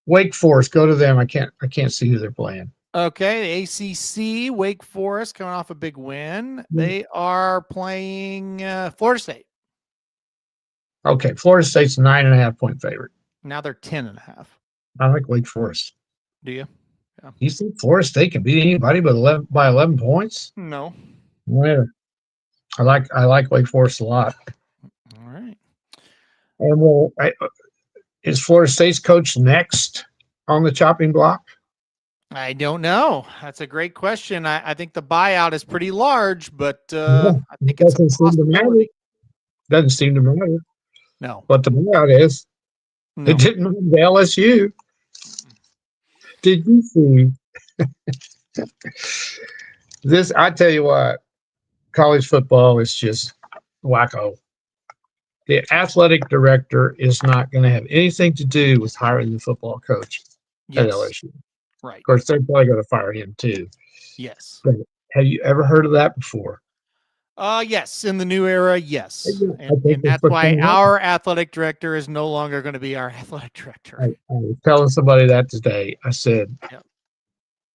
Wake Forest, go to them. I can't see who they're playing. Okay, the ACC, Wake Forest coming off a big win. They are playing Florida State. Okay, Florida State's 9.5-point favorite. Now they're 10.5. I like Wake Forest. Do you? Yeah. You think Florida State can beat anybody by 11 points? No. Well, I like Wake Forest a lot. All right. And is Florida State's coach next on the chopping block? I don't know. That's a great question. I think the buyout is pretty large, but I think it's a possibility. Doesn't seem to matter. No. What the buyout is. No. It didn't matter to LSU. Did you see this? I tell you what, college football is just wacko. The athletic director is not going to have anything to do with hiring the football coach at LSU. Right. Of course, they're probably going to fire him too. Yes. But have you ever heard of that before? Yes, in the new era, yes. I And think that's what's why gonna happen. our athletic director is no longer going to be our athletic I director. was telling somebody that today. I said, Yep.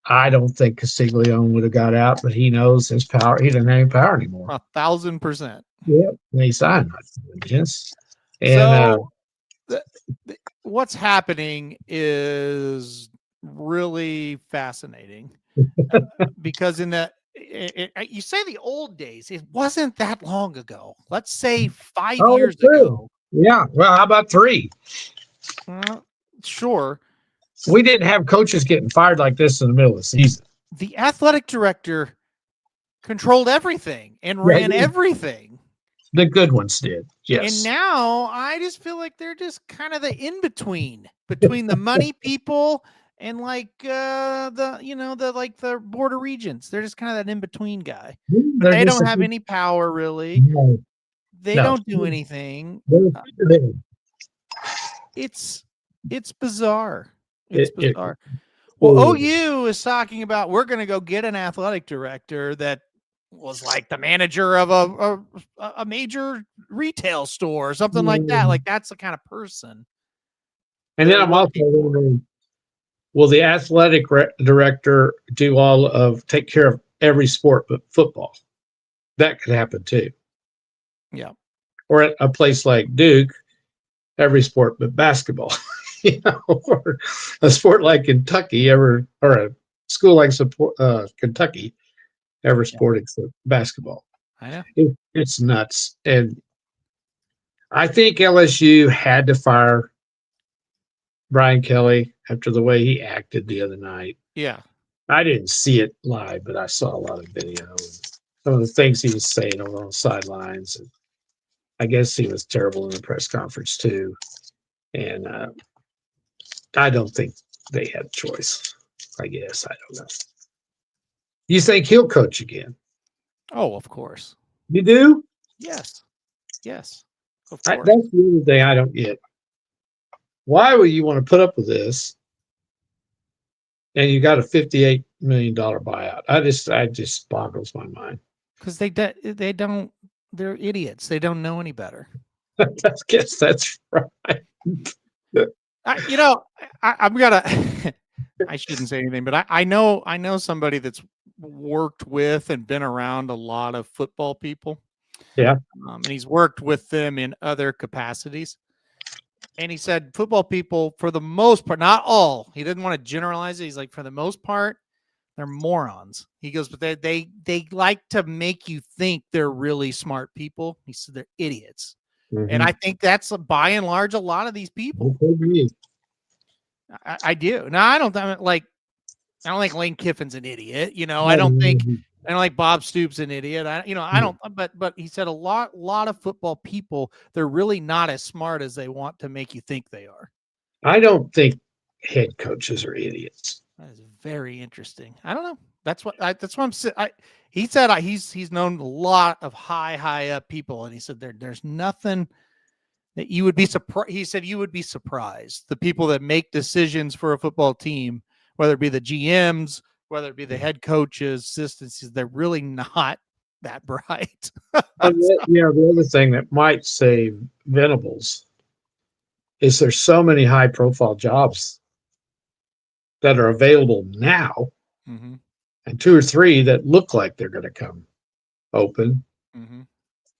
I don't think Castiglione would have got out, but he knows his power. He doesn't have any power anymore. 1,000%. Yeah, and he signed not to, yes. And So what's happening is really fascinating because in the you say the old days, it wasn't that long ago. Let's say 5 oh, years it's true. ago. Yeah. Well, how about 3? Sure. We didn't have coaches getting fired like this in the middle of the season. The athletic director controlled everything and ran everything. The good ones did. Yes. And now I just feel like they're just kind of the in-between between the money people and like the border regions. They're just kind of that in-between guy. But they don't have any power really. No. They don't do anything. It's bizarre. It's bizarre. Well, OU is talking about we're going to go get an athletic director that was like the manager of a major retail store or something like that. Like that's the kind of person. And then I'm also wondering, will the athletic director take care of every sport but football? That could happen too. Yeah. Or at a place like Duke, every sport but basketball. Or a sport like Kentucky or a school like Kentucky ever sport except basketball. I know. It's nuts. And I think LSU had to fire Brian Kelly after the way he acted the other night. Yeah. I didn't see it live, but I saw a lot of video and some of the things he was saying over on the sidelines. And I guess he was terrible in the press conference too. And I don't think they had a choice. I guess. I don't know. You think he'll coach again? Oh, of course. You do? Yes. Yes. Of That's course. the other thing I don't get. Why would you want to put up with this? And you got a $58 million buyout. I just boggles my mind. Because they don't. They're idiots. They don't know any better. I guess that's right. I'm gonna. I shouldn't say anything, but I know somebody that's worked with and been around a lot of football people. Yeah. And he's worked with them in other capacities. And he said football people, for the most part, not all, he didn't want to generalize it. He's like, for the most part, they're morons. He goes, but they like to make you think they're really smart people. He said they're idiots. Mm-hmm. And I think that's by and large a lot of these people. I do. Now I don't think Lane Kiffin's an idiot. I don't think Bob Stoops an idiot. I don't. But he said a lot of football people, they're really not as smart as they want to make you think they are. I don't think head coaches are idiots. That is very interesting. I don't know. That's what I'm saying. He said he's known a lot of high up people, and he said there's nothing that you would be surprised. He said you would be surprised. The people that make decisions for a football team, whether it be the GMs, whether it be the head coaches, assistants, they're really not that bright. The other thing that might save Venables is there's so many high profile jobs that are available now, mm-hmm. and 2 or 3 that look like they're going to come open. Mm-hmm.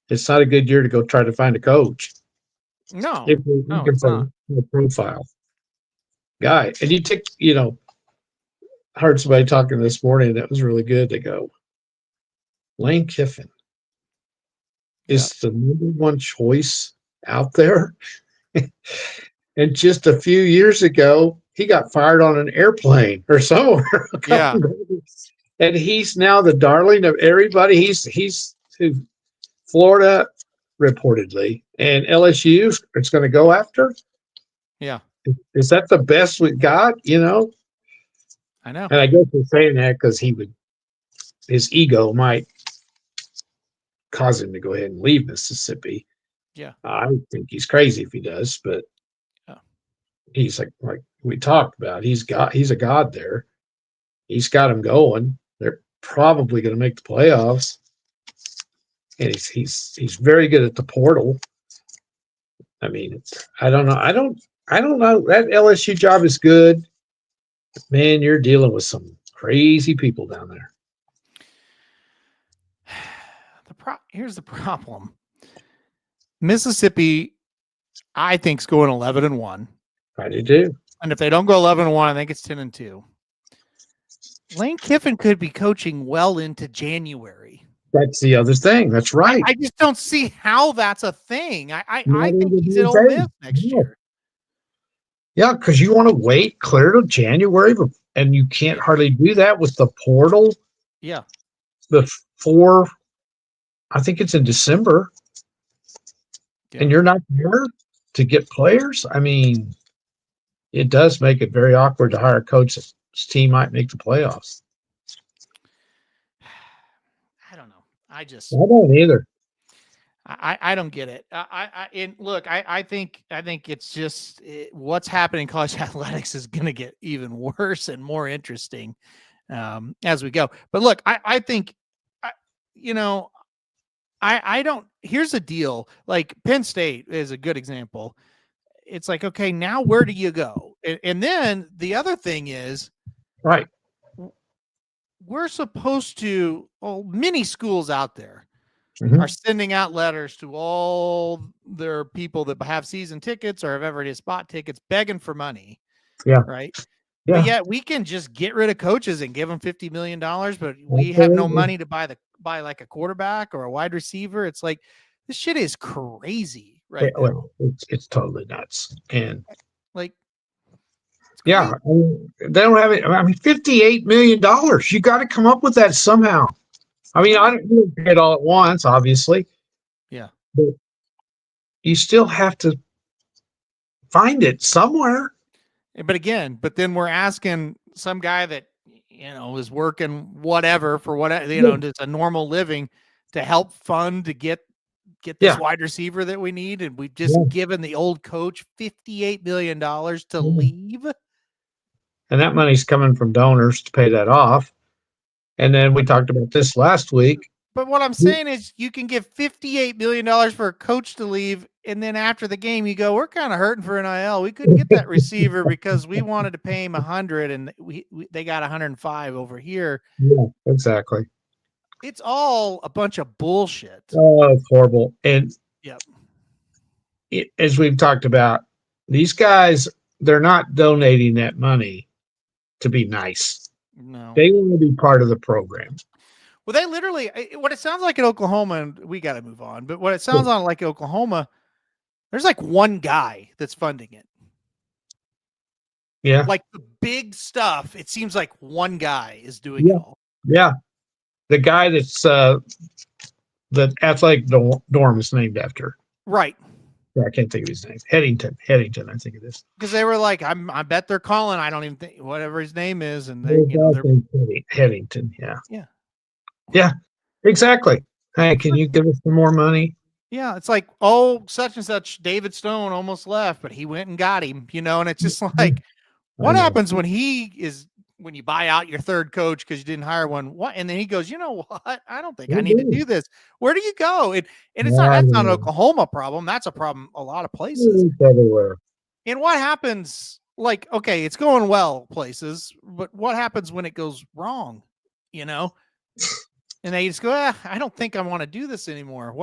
It's not a good year to go try to find a coach. No, if you're looking for a profile guy. And you take, I heard somebody talking this morning that was really good. They go, Lane Kiffin is the number 1 choice out there. And just a few years ago, he got fired on an airplane or somewhere. Yeah. And he's now the darling of everybody. He's to Florida reportedly, and LSU it's going to go after. Yeah. Is that the best we've got? I know. And I guess they're saying that because his ego might cause him to go ahead and leave Mississippi. Yeah. I think he's crazy if he does, but he's like we talked about, he's a god there. He's got them going. They're probably going to make the playoffs, and he's very good at the portal. I mean, I don't know. I don't know. That LSU job is good. Man, you're dealing with some crazy people down there. Here's the problem. Mississippi, I think, is going 11-1. I do too. And if they don't go 11-1, I think it's 10-2. Lane Kiffin could be coaching well into January. That's the other thing. That's right. I just don't see how that's a thing. I Not think even he's the at Ole thing. Miss next No. year. Yeah, because you want to wait clear to January, and you can't hardly do that with the portal Yeah. before. I think it's in December, Yeah. and you're not there to get players. I mean, it does make it very awkward to hire a coach whose team might make the playoffs. I don't know. I don't either. I don't get it. And look, I think it's just what's happening in college athletics is going to get even worse and more interesting as we go. But look, I think, I don't. Here's the deal. Like Penn State is a good example. It's like, okay, now where do you go? And then the other thing is, right, we're supposed to. Many schools out there are sending out letters to all their people that have season tickets or have everyday spot tickets, begging for money. Yeah. Right. Yeah. But yet we can just get rid of coaches and give them $50 million, but we have no money to buy like a quarterback or a wide receiver. It's like, this shit is crazy, right? Well, it's totally nuts. And like, yeah, I mean, they don't have it. I mean, $58 million. You got to come up with that somehow. I mean, I don't get it all at once, obviously. Yeah. But you still have to find it somewhere. But then we're asking some guy that, is working whatever for whatever, just a normal living to help fund to get this wide receiver that we need. And we've just given the old coach $58 million to leave. And that money's coming from donors to pay that off. And then we talked about this last week. But what I'm saying is you can give $58 million for a coach to leave. And then after the game, you go, we're kind of hurting for NIL. We couldn't get that receiver because we wanted to pay him 100 and they got 105 over here. Yeah, exactly. It's all a bunch of bullshit. Oh, it's horrible. And as we've talked about, these guys, they're not donating that money to be nice. No. They want to be part of the program. Well, they literally, what it sounds like in Oklahoma, and we got to move on, but what it sounds like Oklahoma, there's like one guy that's funding it. Yeah. Like the big stuff, it seems like one guy is doing it all. Yeah. The guy that's the athletic dorm is named after. Right. I can't think of his name. Headington, I think it is. Because they were like, I bet they're calling. I don't even think whatever his name is, and Headington. Yeah, exactly. Hey, can you give us some more money? Yeah, it's like, such and such David Stone almost left, but he went and got him. And it's just like, what happens when you buy out your third coach because you didn't hire one? What? And then he goes, you know what? I don't think I need to do this. Where do you go? And that's not an Oklahoma problem. That's a problem a lot of places. It's everywhere. And what happens? Like, okay, it's going well places, but what happens when it goes wrong? And they just go, I don't think I want to do this anymore.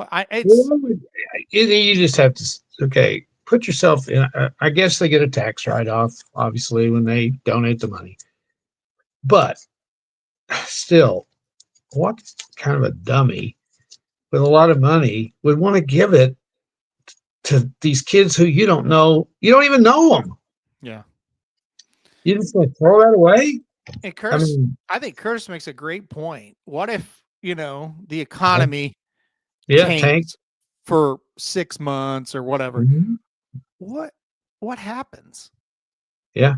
You just have to, put yourself in. I guess they get a tax write-off, obviously, when they donate the money. But still, what kind of a dummy with a lot of money would want to give it to these kids who you don't know? You don't even know them. Yeah. You just want to throw that away? And Curtis, I think Curtis makes a great point. What if, the economy tanks for 6 months or whatever? Mm-hmm. What happens? Yeah.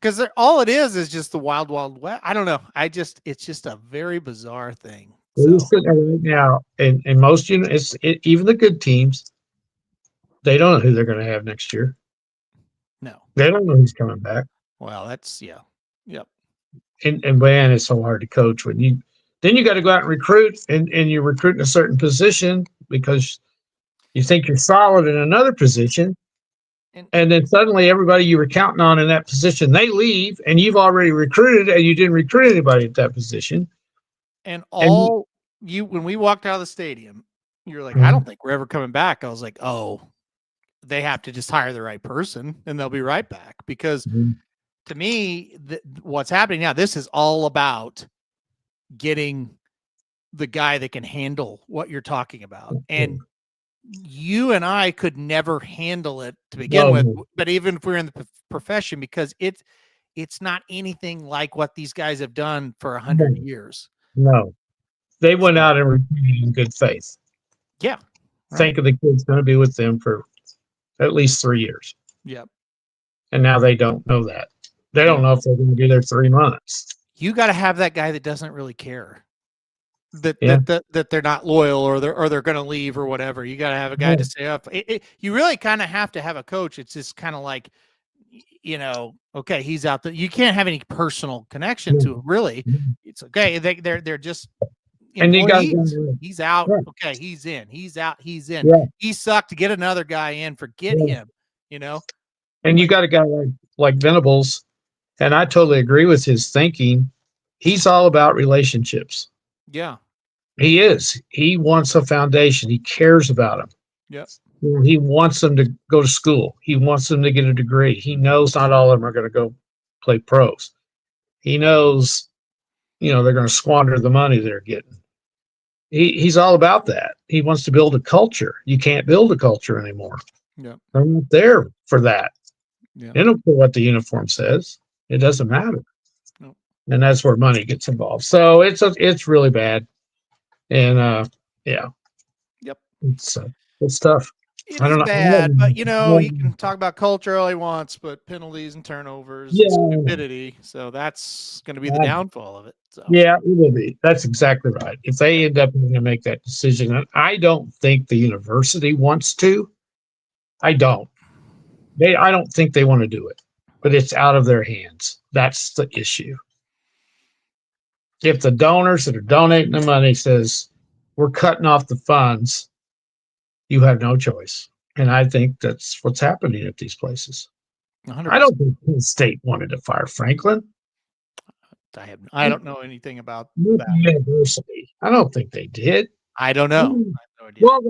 Because all it is just the wild, wild west. I don't know. It's just a very bizarre thing. So. Right now, and most even the good teams, they don't know who they're going to have next year. No. They don't know who's coming back. Well, that's, Yep. and man, it's so hard to coach when then you got to go out and recruit, and you're recruiting a certain position because you think you're solid in another position. And then suddenly everybody you were counting on in that position, they leave, and you've already recruited and you didn't recruit anybody at that position. And when we walked out of the stadium, you're like, I don't think we're ever coming back. I was like, oh, they have to just hire the right person and they'll be right back. Because to me, what's happening now, this is all about getting the guy that can handle what you're talking about. And you and I could never handle it to begin with, but even if we're in the profession, because it's not anything like what these guys have done for 100 years. No, they went out and recruited in good faith. Yeah. Thinking the kid's going to be with them for at least 3 years. Yep. And now they don't know that. They don't know if they're going to be there 3 months. You got to have that guy that doesn't really care that they're not loyal or they're going to leave or whatever. You got to have a guy to stay up. You really kind of have to have a coach. It's just kind of like, okay, he's out there. You can't have any personal connection to him, really. It's okay. They're just and you got he's out. Yeah. Okay, he's in. He's out. He's in. Yeah. He sucked. To get another guy in, forget him. And you got a guy like Venables, and I totally agree with his thinking. He's all about relationships. Yeah, he is. He wants a foundation. He cares about them. Yes. He wants them to go to school. He wants them to get a degree. He knows not all of them are going to go play pros. He knows, they're going to squander the money they're getting. He's all about that. He wants to build a culture. You can't build a culture anymore. Yeah. They're not there for that. Yeah. They don't care what the uniform says. It doesn't matter. No. And that's where money gets involved. So it's really bad. And yeah. Yep. It's tough. I don't know. Bad, but he can talk about culture all he wants, but penalties and turnovers, and stupidity. So that's going to be the downfall of it. So. Yeah, it will be. That's exactly right. If they end up having to make that decision, and I don't think the university wants to. I don't think they want to do it, but it's out of their hands. That's the issue. If the donors that are donating the money says we're cutting off the funds, you have no choice. And I think that's what's happening at these places. 100%. I don't think Penn State wanted to fire Franklin. I don't know anything about that. University. I don't think they did. I don't know. I have no idea. Well,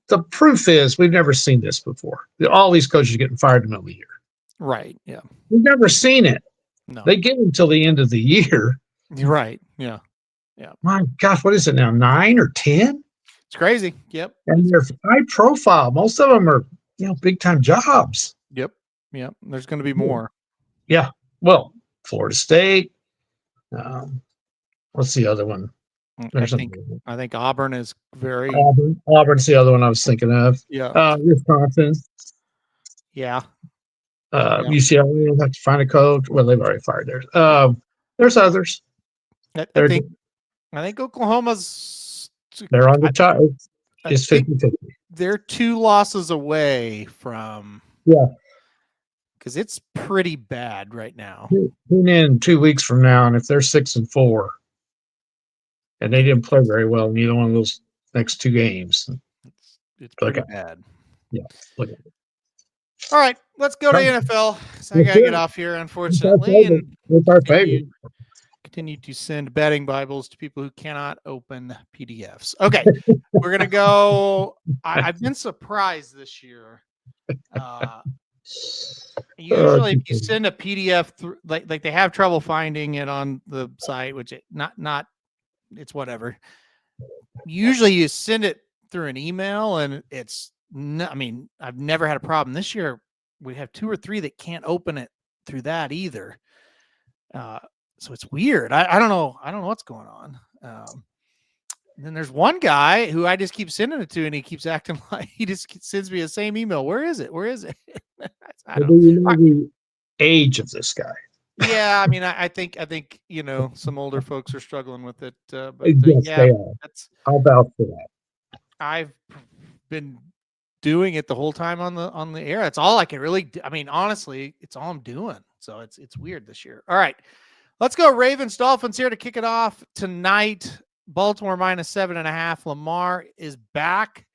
the proof is we've never seen this before. All these coaches are getting fired in the middle of the year. Right. Yeah. We've never seen it. No. They give them until the end of the year. You're right. Yeah. Yeah. My gosh, what is it now? 9 or 10? It's crazy. Yep. And they're high profile. Most of them are, big time jobs. Yep. Yep. There's going to be more. Yeah. Well, Florida State. What's the other one? I think Auburn is very. Auburn's the other one I was thinking of. Yeah. Wisconsin. Yeah. UCLA will have to find a coach. Well, they've already fired theirs. There's others. I think Oklahoma's. They're on the top. It's 50-50. They're 2 losses away from. Yeah. Because it's pretty bad right now. Tune in 2 weeks from now, and if they're 6-4, and they didn't play very well in either one of those next 2 games, it's pretty bad. Yeah. Look at it. All right, let's go to NFL. So I got to get off here, unfortunately. It's our favorite. Continue to send betting Bibles to people who cannot open PDFs. Okay, we're going to go. I've been surprised this year. Usually, if you send a PDF through, like they have trouble finding it on the site, which it's whatever. Usually, you send it through an email, and it's. I've never had a problem. This year, we have 2 or 3 that can't open it through that either. So it's weird. I don't know. I don't know what's going on. And then there's one guy who I just keep sending it to, and he keeps acting like he just sends me the same email. Where is it? Where is it? Do you know the age of this guy? Yeah, I think some older folks are struggling with it. But yes, they are. How about for that? I've been doing it the whole time on the air. That's all I can really do. I mean, honestly, it's all I'm doing. So it's weird this year. All right. Let's go Ravens Dolphins here to kick it off tonight. Baltimore -7.5. Lamar is back.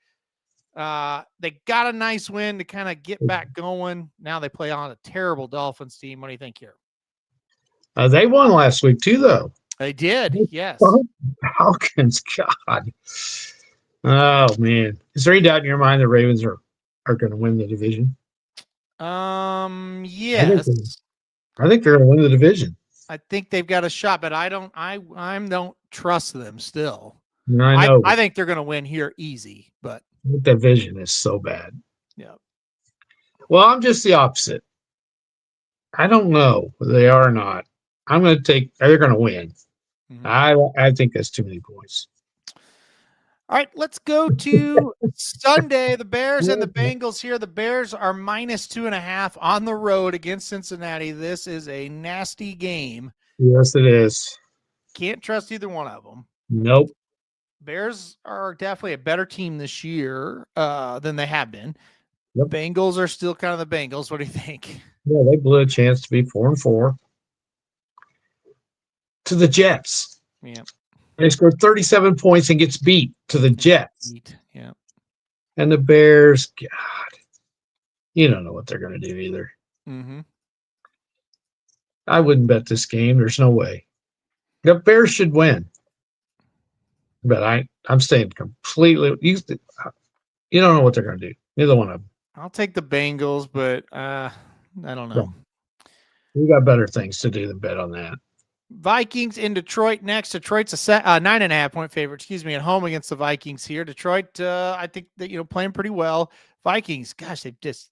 They got a nice win to kind of get back going. Now they play on a terrible Dolphins team. What do you think here? They won last week too, though. They did. Yes. Falcons, God. Oh man, is there any doubt in your mind the Ravens are going to win the division? Yes. I think they're going to win the division. I think they've got a shot, but I don't trust them still. I know. I think they're going to win here easy, but the division is so bad. Yeah. Well, I'm just the opposite. I don't know whether they are or not. I'm going to take. They're going to win. Mm-hmm. I think that's too many points. All right, let's go to Sunday. The Bears and the Bengals here. The Bears are -2.5 on the road against Cincinnati. This is a nasty game. Yes, it is. Can't trust either one of them. Nope. Bears are definitely a better team this year than they have been. Yep. Bengals are still kind of the Bengals. What do you think? Yeah, they blew a chance to be 4-4 to the Jets. Yeah. They scored 37 points and gets beat to the Jets. Yeah. And the Bears, God, you don't know what they're going to do either. Mm-hmm. I wouldn't bet this game. There's no way. The Bears should win. But I'm staying completely. You don't know what they're going to do. Neither one of them. I'll take the Bengals, but I don't know. Yeah. We got better things to do than bet on that. Vikings in Detroit next. Detroit's a 9.5-point favorite, at home against the Vikings here. Detroit, I think that, playing pretty well. Vikings, gosh, they've just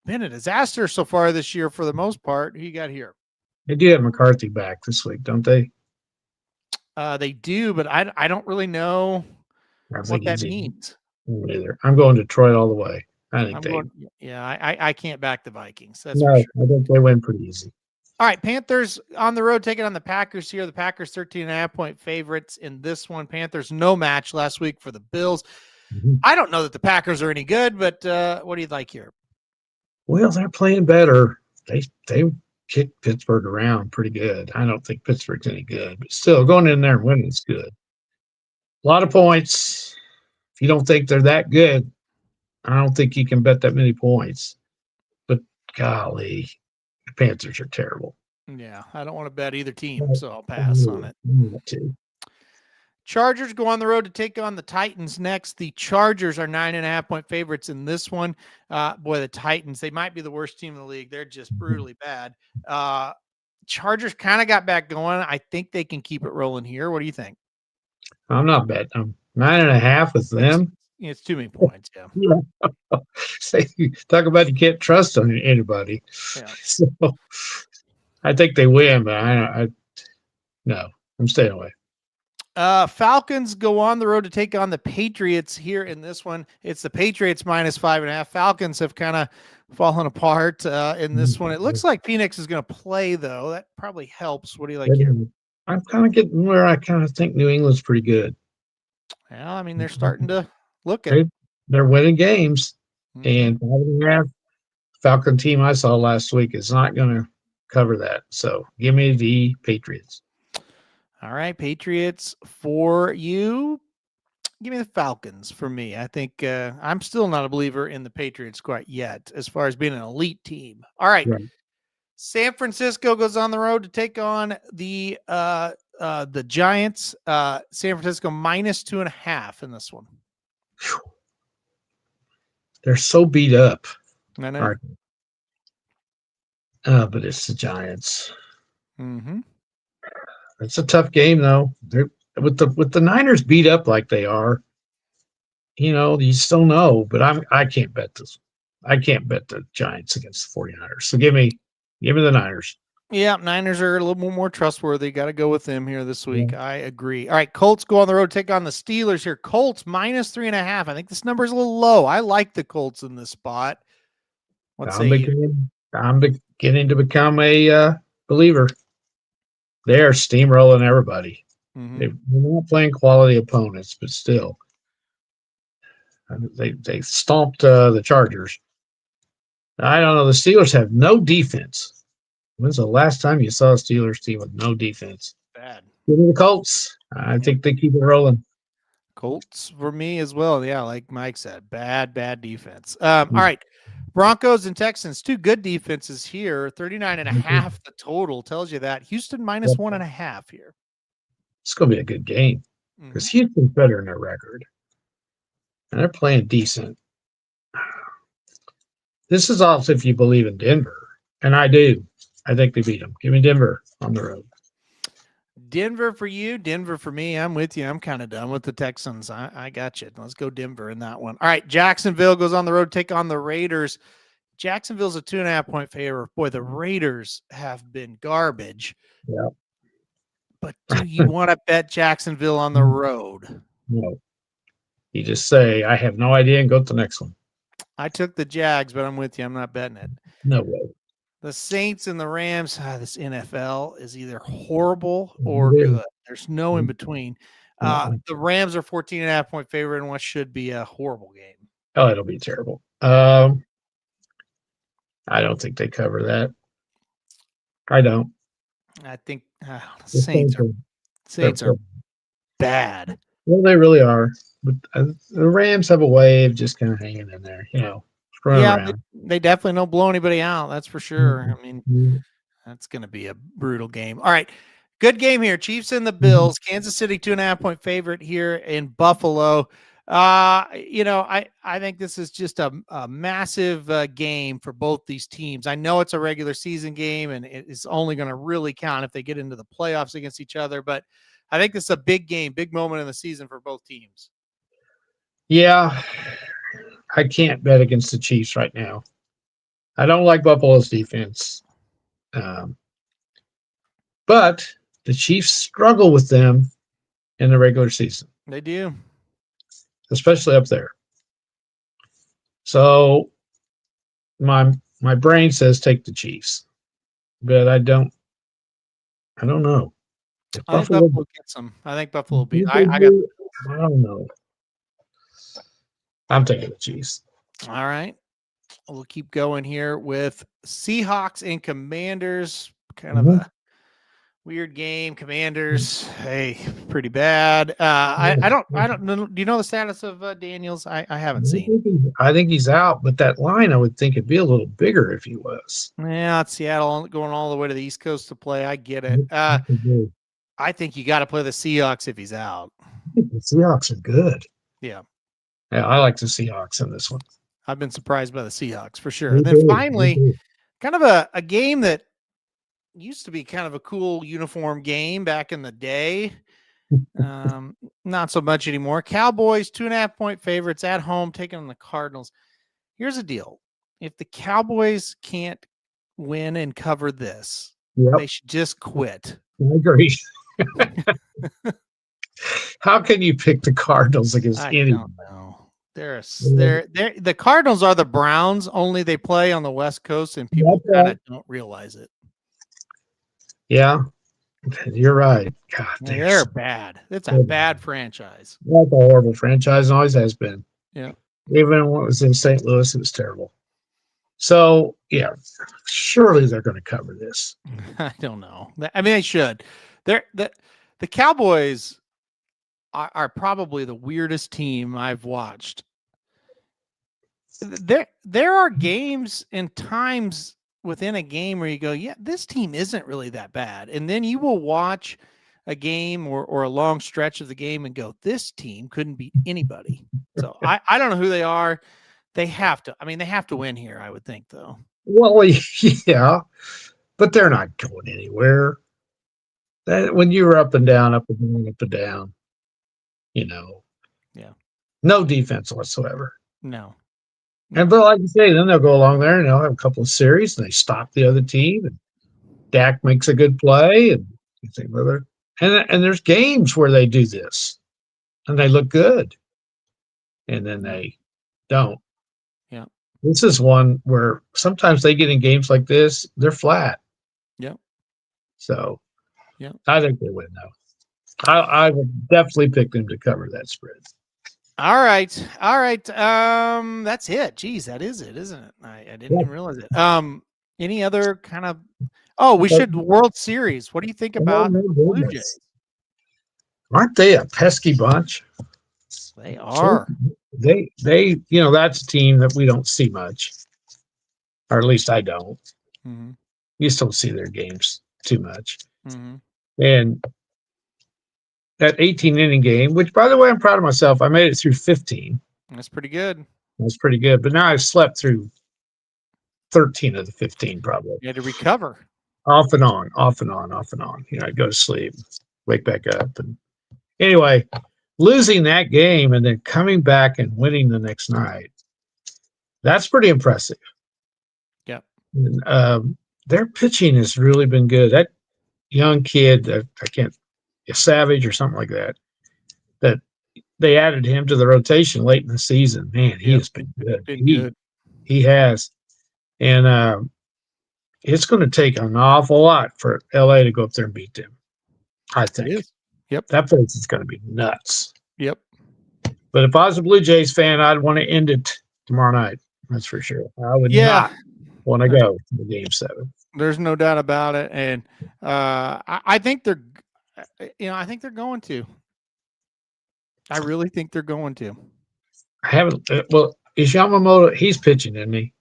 been a disaster so far this year for the most part. Who you got here? They do have McCarthy back this week, don't they? They do, but I don't really know what that means. Either. I'm going Detroit all the way. I think I can't back the Vikings. That's no, for sure. I think they win pretty easy. All right, Panthers on the road taking on the Packers here. The Packers 13.5-point favorites in this one. Panthers no match last week for the Bills. Mm-hmm. I don't know that the Packers are any good, but what do you like here? Well, they're playing better. They kicked Pittsburgh around pretty good. I don't think Pittsburgh's any good, but still going in there and winning is good. A lot of points. If you don't think they're that good, I don't think you can bet that many points. But golly, the Panthers are terrible. Yeah, I don't want to bet either team, so I'll pass on it. Chargers go on the road to take on the Titans next. The Chargers are 9.5-point favorites in this one. Boy, the Titans, they might be the worst team in the league. They're just brutally bad. Chargers kind of got back going. I think they can keep it rolling here. What do you think? I'm not betting. I'm 9.5 with them. It's too many points, yeah. Say, talk about you can't trust on anybody. Yeah. So I think they win, but no, I'm staying away. Falcons go on the road to take on the Patriots here in this one. It's the Patriots -5.5. Falcons have kind of fallen apart in this one. It looks like Phoenix is going to play, though. That probably helps. What do you like here? I'm kind of getting where I kind of think New England's pretty good. Well, I mean, they're starting to look at it. They're winning games. And 5.5 Falcon team I saw last week is not going to cover that. So give me the Patriots. All right, Patriots for you. Give me the Falcons for me. I think I'm still not a believer in the Patriots quite yet as far as being an elite team. All right. San Francisco goes on the road to take on the Giants. San Francisco -2.5 in this one. They're so beat up. I know. But it's the Giants. Mm-hmm. It's a tough game, though. They're with the Niners beat up like they are. You still know, but I can't bet this. I can't bet the Giants against the 49ers. So give me the Niners. Yeah, Niners are a little more trustworthy. Got to go with them here this week. Yeah. I agree. All right, Colts go on the road to take on the Steelers here. Colts -3.5. I think this number is a little low. I like the Colts in this spot. I'm beginning to become a believer. They are steamrolling everybody. Mm-hmm. They're not playing quality opponents, but still. They stomped the Chargers. I don't know. The Steelers have no defense. When's the last time you saw a Steelers team with no defense? Bad. Give me the Colts. I think they keep it rolling. Colts for me as well. Yeah, like Mike said, bad defense. All right. Broncos and Texans, two good defenses here. 39.5 the total tells you that. Houston minus 1.5 here. It's going to be a good game because Houston's better in their record. And they're playing decent. This is also if you believe in Denver. And I do. I think they beat them. Give me Denver on the road. Denver for you, Denver for me. I'm with you. I'm kind of done with the Texans. I got you. Let's go Denver in that one. All right, Jacksonville goes on the road, take on the Raiders. Jacksonville's a 2.5-point favorite. Boy, the Raiders have been garbage. Yeah. But do you want to bet Jacksonville on the road? No. You just say, I have no idea, and go to the next one. I took the Jags, but I'm with you. I'm not betting it. No way. The Saints and the Rams, this NFL is either horrible or good. There's no in between. The Rams are 14.5-point favorite in what should be a horrible game. Oh, it'll be terrible. I don't think they cover that. I don't. I think Saints are bad. Well, they really are. But the Rams have a way of just kind of hanging in there, they definitely don't blow anybody out. That's for sure. I mean, that's going to be a brutal game. All right. Good game here. Chiefs and the Bills. Kansas City 2.5-point favorite here in Buffalo. I think this is just a massive game for both these teams. I know it's a regular season game and it's only going to really count if they get into the playoffs against each other, but I think this is a big game, big moment in the season for both teams. Yeah, I can't bet against the Chiefs right now. I don't like Buffalo's defense. But the Chiefs struggle with them in the regular season. They do. Especially up there. So my brain says take the Chiefs. But I don't know. I think Buffalo gets them. I think Buffalo will beat. I don't know. I'm taking the Chiefs. All right. We'll keep going here with Seahawks and Commanders. Kind of a weird game. Commanders, hey, pretty bad. I don't know. Do you know the status of Daniels? I haven't seen. I think he's out, but that line I would think it'd be a little bigger if he was. Yeah, it's Seattle going all the way to the East Coast to play. I get it. I think you got to play the Seahawks if he's out. The Seahawks are good. Yeah. Yeah, I like the Seahawks in this one. I've been surprised by the Seahawks for sure. And then finally, kind of a game that used to be kind of a cool uniform game back in the day. Not so much anymore. Cowboys, 2.5-point favorites at home, taking on the Cardinals. Here's the deal. If the Cowboys can't win and cover this, they should just quit. I agree. How can you pick the Cardinals against anyone? I don't know. The Cardinals are the Browns, only they play on the West Coast, and people kind of don't realize it. Yeah, you're right. God, they're bad. It's a bad franchise. That's a horrible franchise, and always has been. Yeah. Even when it was in St. Louis, it was terrible. So, yeah, surely they're going to cover this. I don't know. I mean, they should. The Cowboys are probably the weirdest team I've watched. There are games and times within a game where you go, yeah, this team isn't really that bad. And then you will watch a game or a long stretch of the game and go, this team couldn't beat anybody. So I don't know who they are. They have to. I mean, they have to win here, I would think, though. Well, yeah, but they're not going anywhere. When you were up and down, up and down, up and down, yeah, no defense whatsoever. No. And but like you say, then they'll go along there and they'll have a couple of series and they stop the other team and Dak makes a good play and you think, brother, and there's games where they do this and they look good and then they don't. Yeah. This is one where sometimes they get in games like this, they're flat. Yeah. So yeah, I think they win though. I would definitely pick them to cover that spread. All right. All right. That's it. Geez, that is it, isn't it? I didn't even realize it. Any other kind of we should World Series. What do you think about the Blue Jays? Aren't they a pesky bunch? They are. They, that's a team that we don't see much, or at least I don't. Mm-hmm. You just don't see their games too much. Mm-hmm. And that 18-inning game, which, by the way, I'm proud of myself. I made it through 15. That's pretty good. That's pretty good. But now I've slept through 13 of the 15, probably. You had to recover. Off and on, off and on, off and on. I'd go to sleep, wake back up. And anyway, losing that game and then coming back and winning the next night, that's pretty impressive. Yep. And, their pitching has really been good. That young kid, Savage or something like that they added him to the rotation late in the season. Man, he has been good. He has. And it's going to take an awful lot for LA to go up there and beat them, I think. Yep. That place is going to be nuts. Yep. But if I was a Blue Jays fan, I'd want to end it tomorrow night. That's for sure. I would not want to go to the Game 7. There's no doubt about it. And I think they're going to. I really think they're going to. I haven't. Is Yamamoto? He's pitching, isn't he?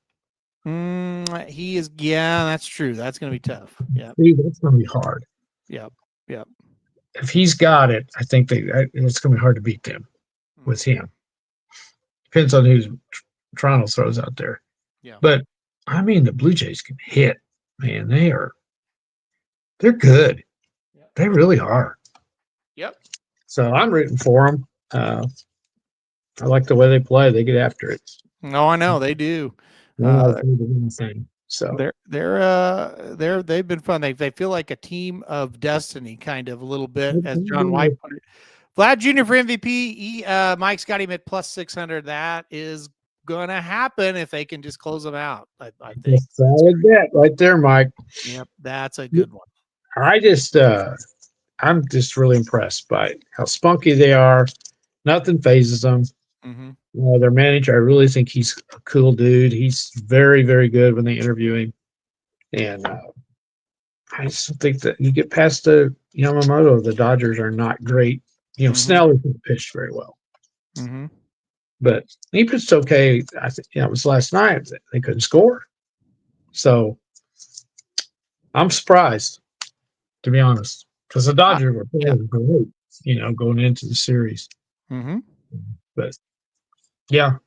He is. Yeah, that's true. That's going to be tough. Yeah, that's going to be hard. Yep. If he's got it, I think it's going to be hard to beat them with him. Depends on who Toronto throws out there. Yeah. But I mean, the Blue Jays can hit. Man, they're good. Yep. They really are. Yep. So I'm rooting for them. I like the way they play. They get after it. No, I know they do. So they've been fun. They feel like a team of destiny, kind of a little bit, as John White put it. Vlad Jr. for MVP. Mike's got him at plus 600. That is gonna happen if they can just close them out. I think solid bet right there, Mike. Yep, that's a good one. I'm just really impressed by how spunky they are. Nothing phases them. Mm-hmm. Their manager, I really think he's a cool dude. He's very, very good when they interview him. And I just think that you get past the Yamamoto, the Dodgers are not great. Snell isn't pitched very well. Mm-hmm. But he pitched okay. I think it was last night. They couldn't score. So I'm surprised, to be honest, because the Dodgers were great, going into the series. Mm-hmm. But yeah,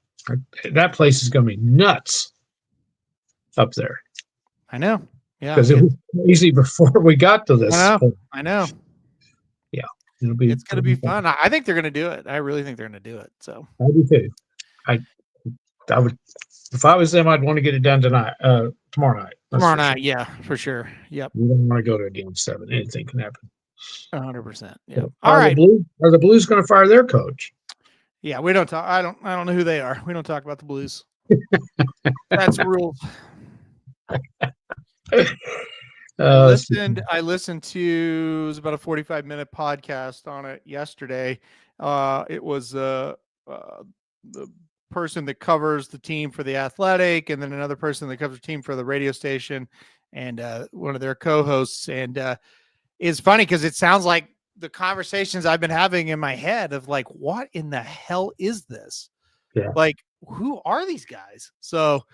that place is going to be nuts up there. I know. Yeah, because it was crazy before we got to this. I know. Yeah, it's going to be fun. I think they're going to do it. I really think they're going to do it. So I do too. I would, if I was them, I'd want to get it done tonight, tomorrow night. Tomorrow night, yeah, for sure. Yep. We don't want to go to a Game 7. Anything can happen. 100%. Yeah. All right. Are the Blues going to fire their coach? Yeah, we don't talk. I don't know who they are. We don't talk about the Blues. That's rules. I listened to, it was about a 45-minute podcast on it yesterday. It was the person that covers the team for The Athletic, and then another person that covers the team for the radio station, and one of their co-hosts. And it's funny because it sounds like the conversations I've been having in my head of like, what in the hell is this? Yeah. Like, who are these guys? So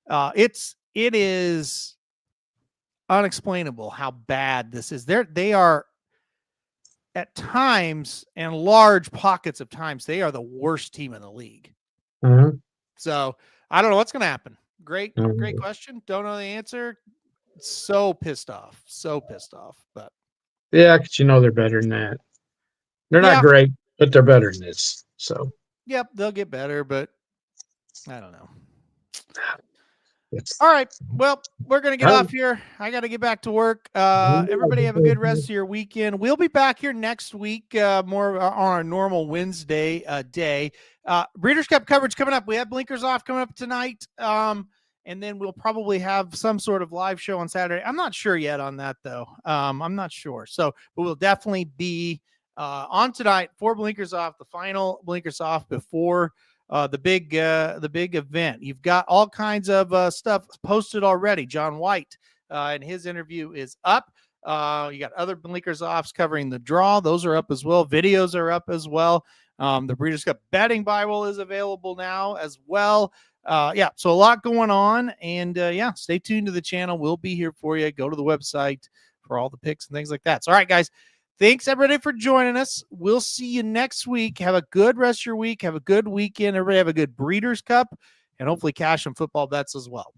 it is unexplainable how bad this is. They are at times, and large pockets of times, they are the worst team in the league. Mm-hmm. So I don't know what's going to happen. Great question. Don't know the answer. So pissed off. But yeah, because they're better than that. They're not great, but they're better than this. So yep, they'll get better, but I don't know. All right. Well, we're going to get off here. I got to get back to work. Everybody have a good rest of your weekend. We'll be back here next week, more on our normal Wednesday day. Breeders' Cup coverage coming up. We have Blinkers Off coming up tonight. And then we'll probably have some sort of live show on Saturday. I'm not sure yet on that, though. I'm not sure. So, but we'll definitely be On tonight, 4 blinkers off, the final blinkers off before the big event. You've got all kinds of stuff posted already. John White and his interview is up. You got other blinkers offs covering the draw. Those are up as well. Videos are up as well. The Breeders' Cup betting Bible is available now as well. So a lot going on, and stay tuned to the channel. We'll be here for you. Go to the website for all the picks and things like that. So, all right, guys, thanks everybody for joining us. We'll see you next week. Have a good rest of your week. Have a good weekend. Everybody have a good Breeders' Cup, and hopefully cash some football bets as well.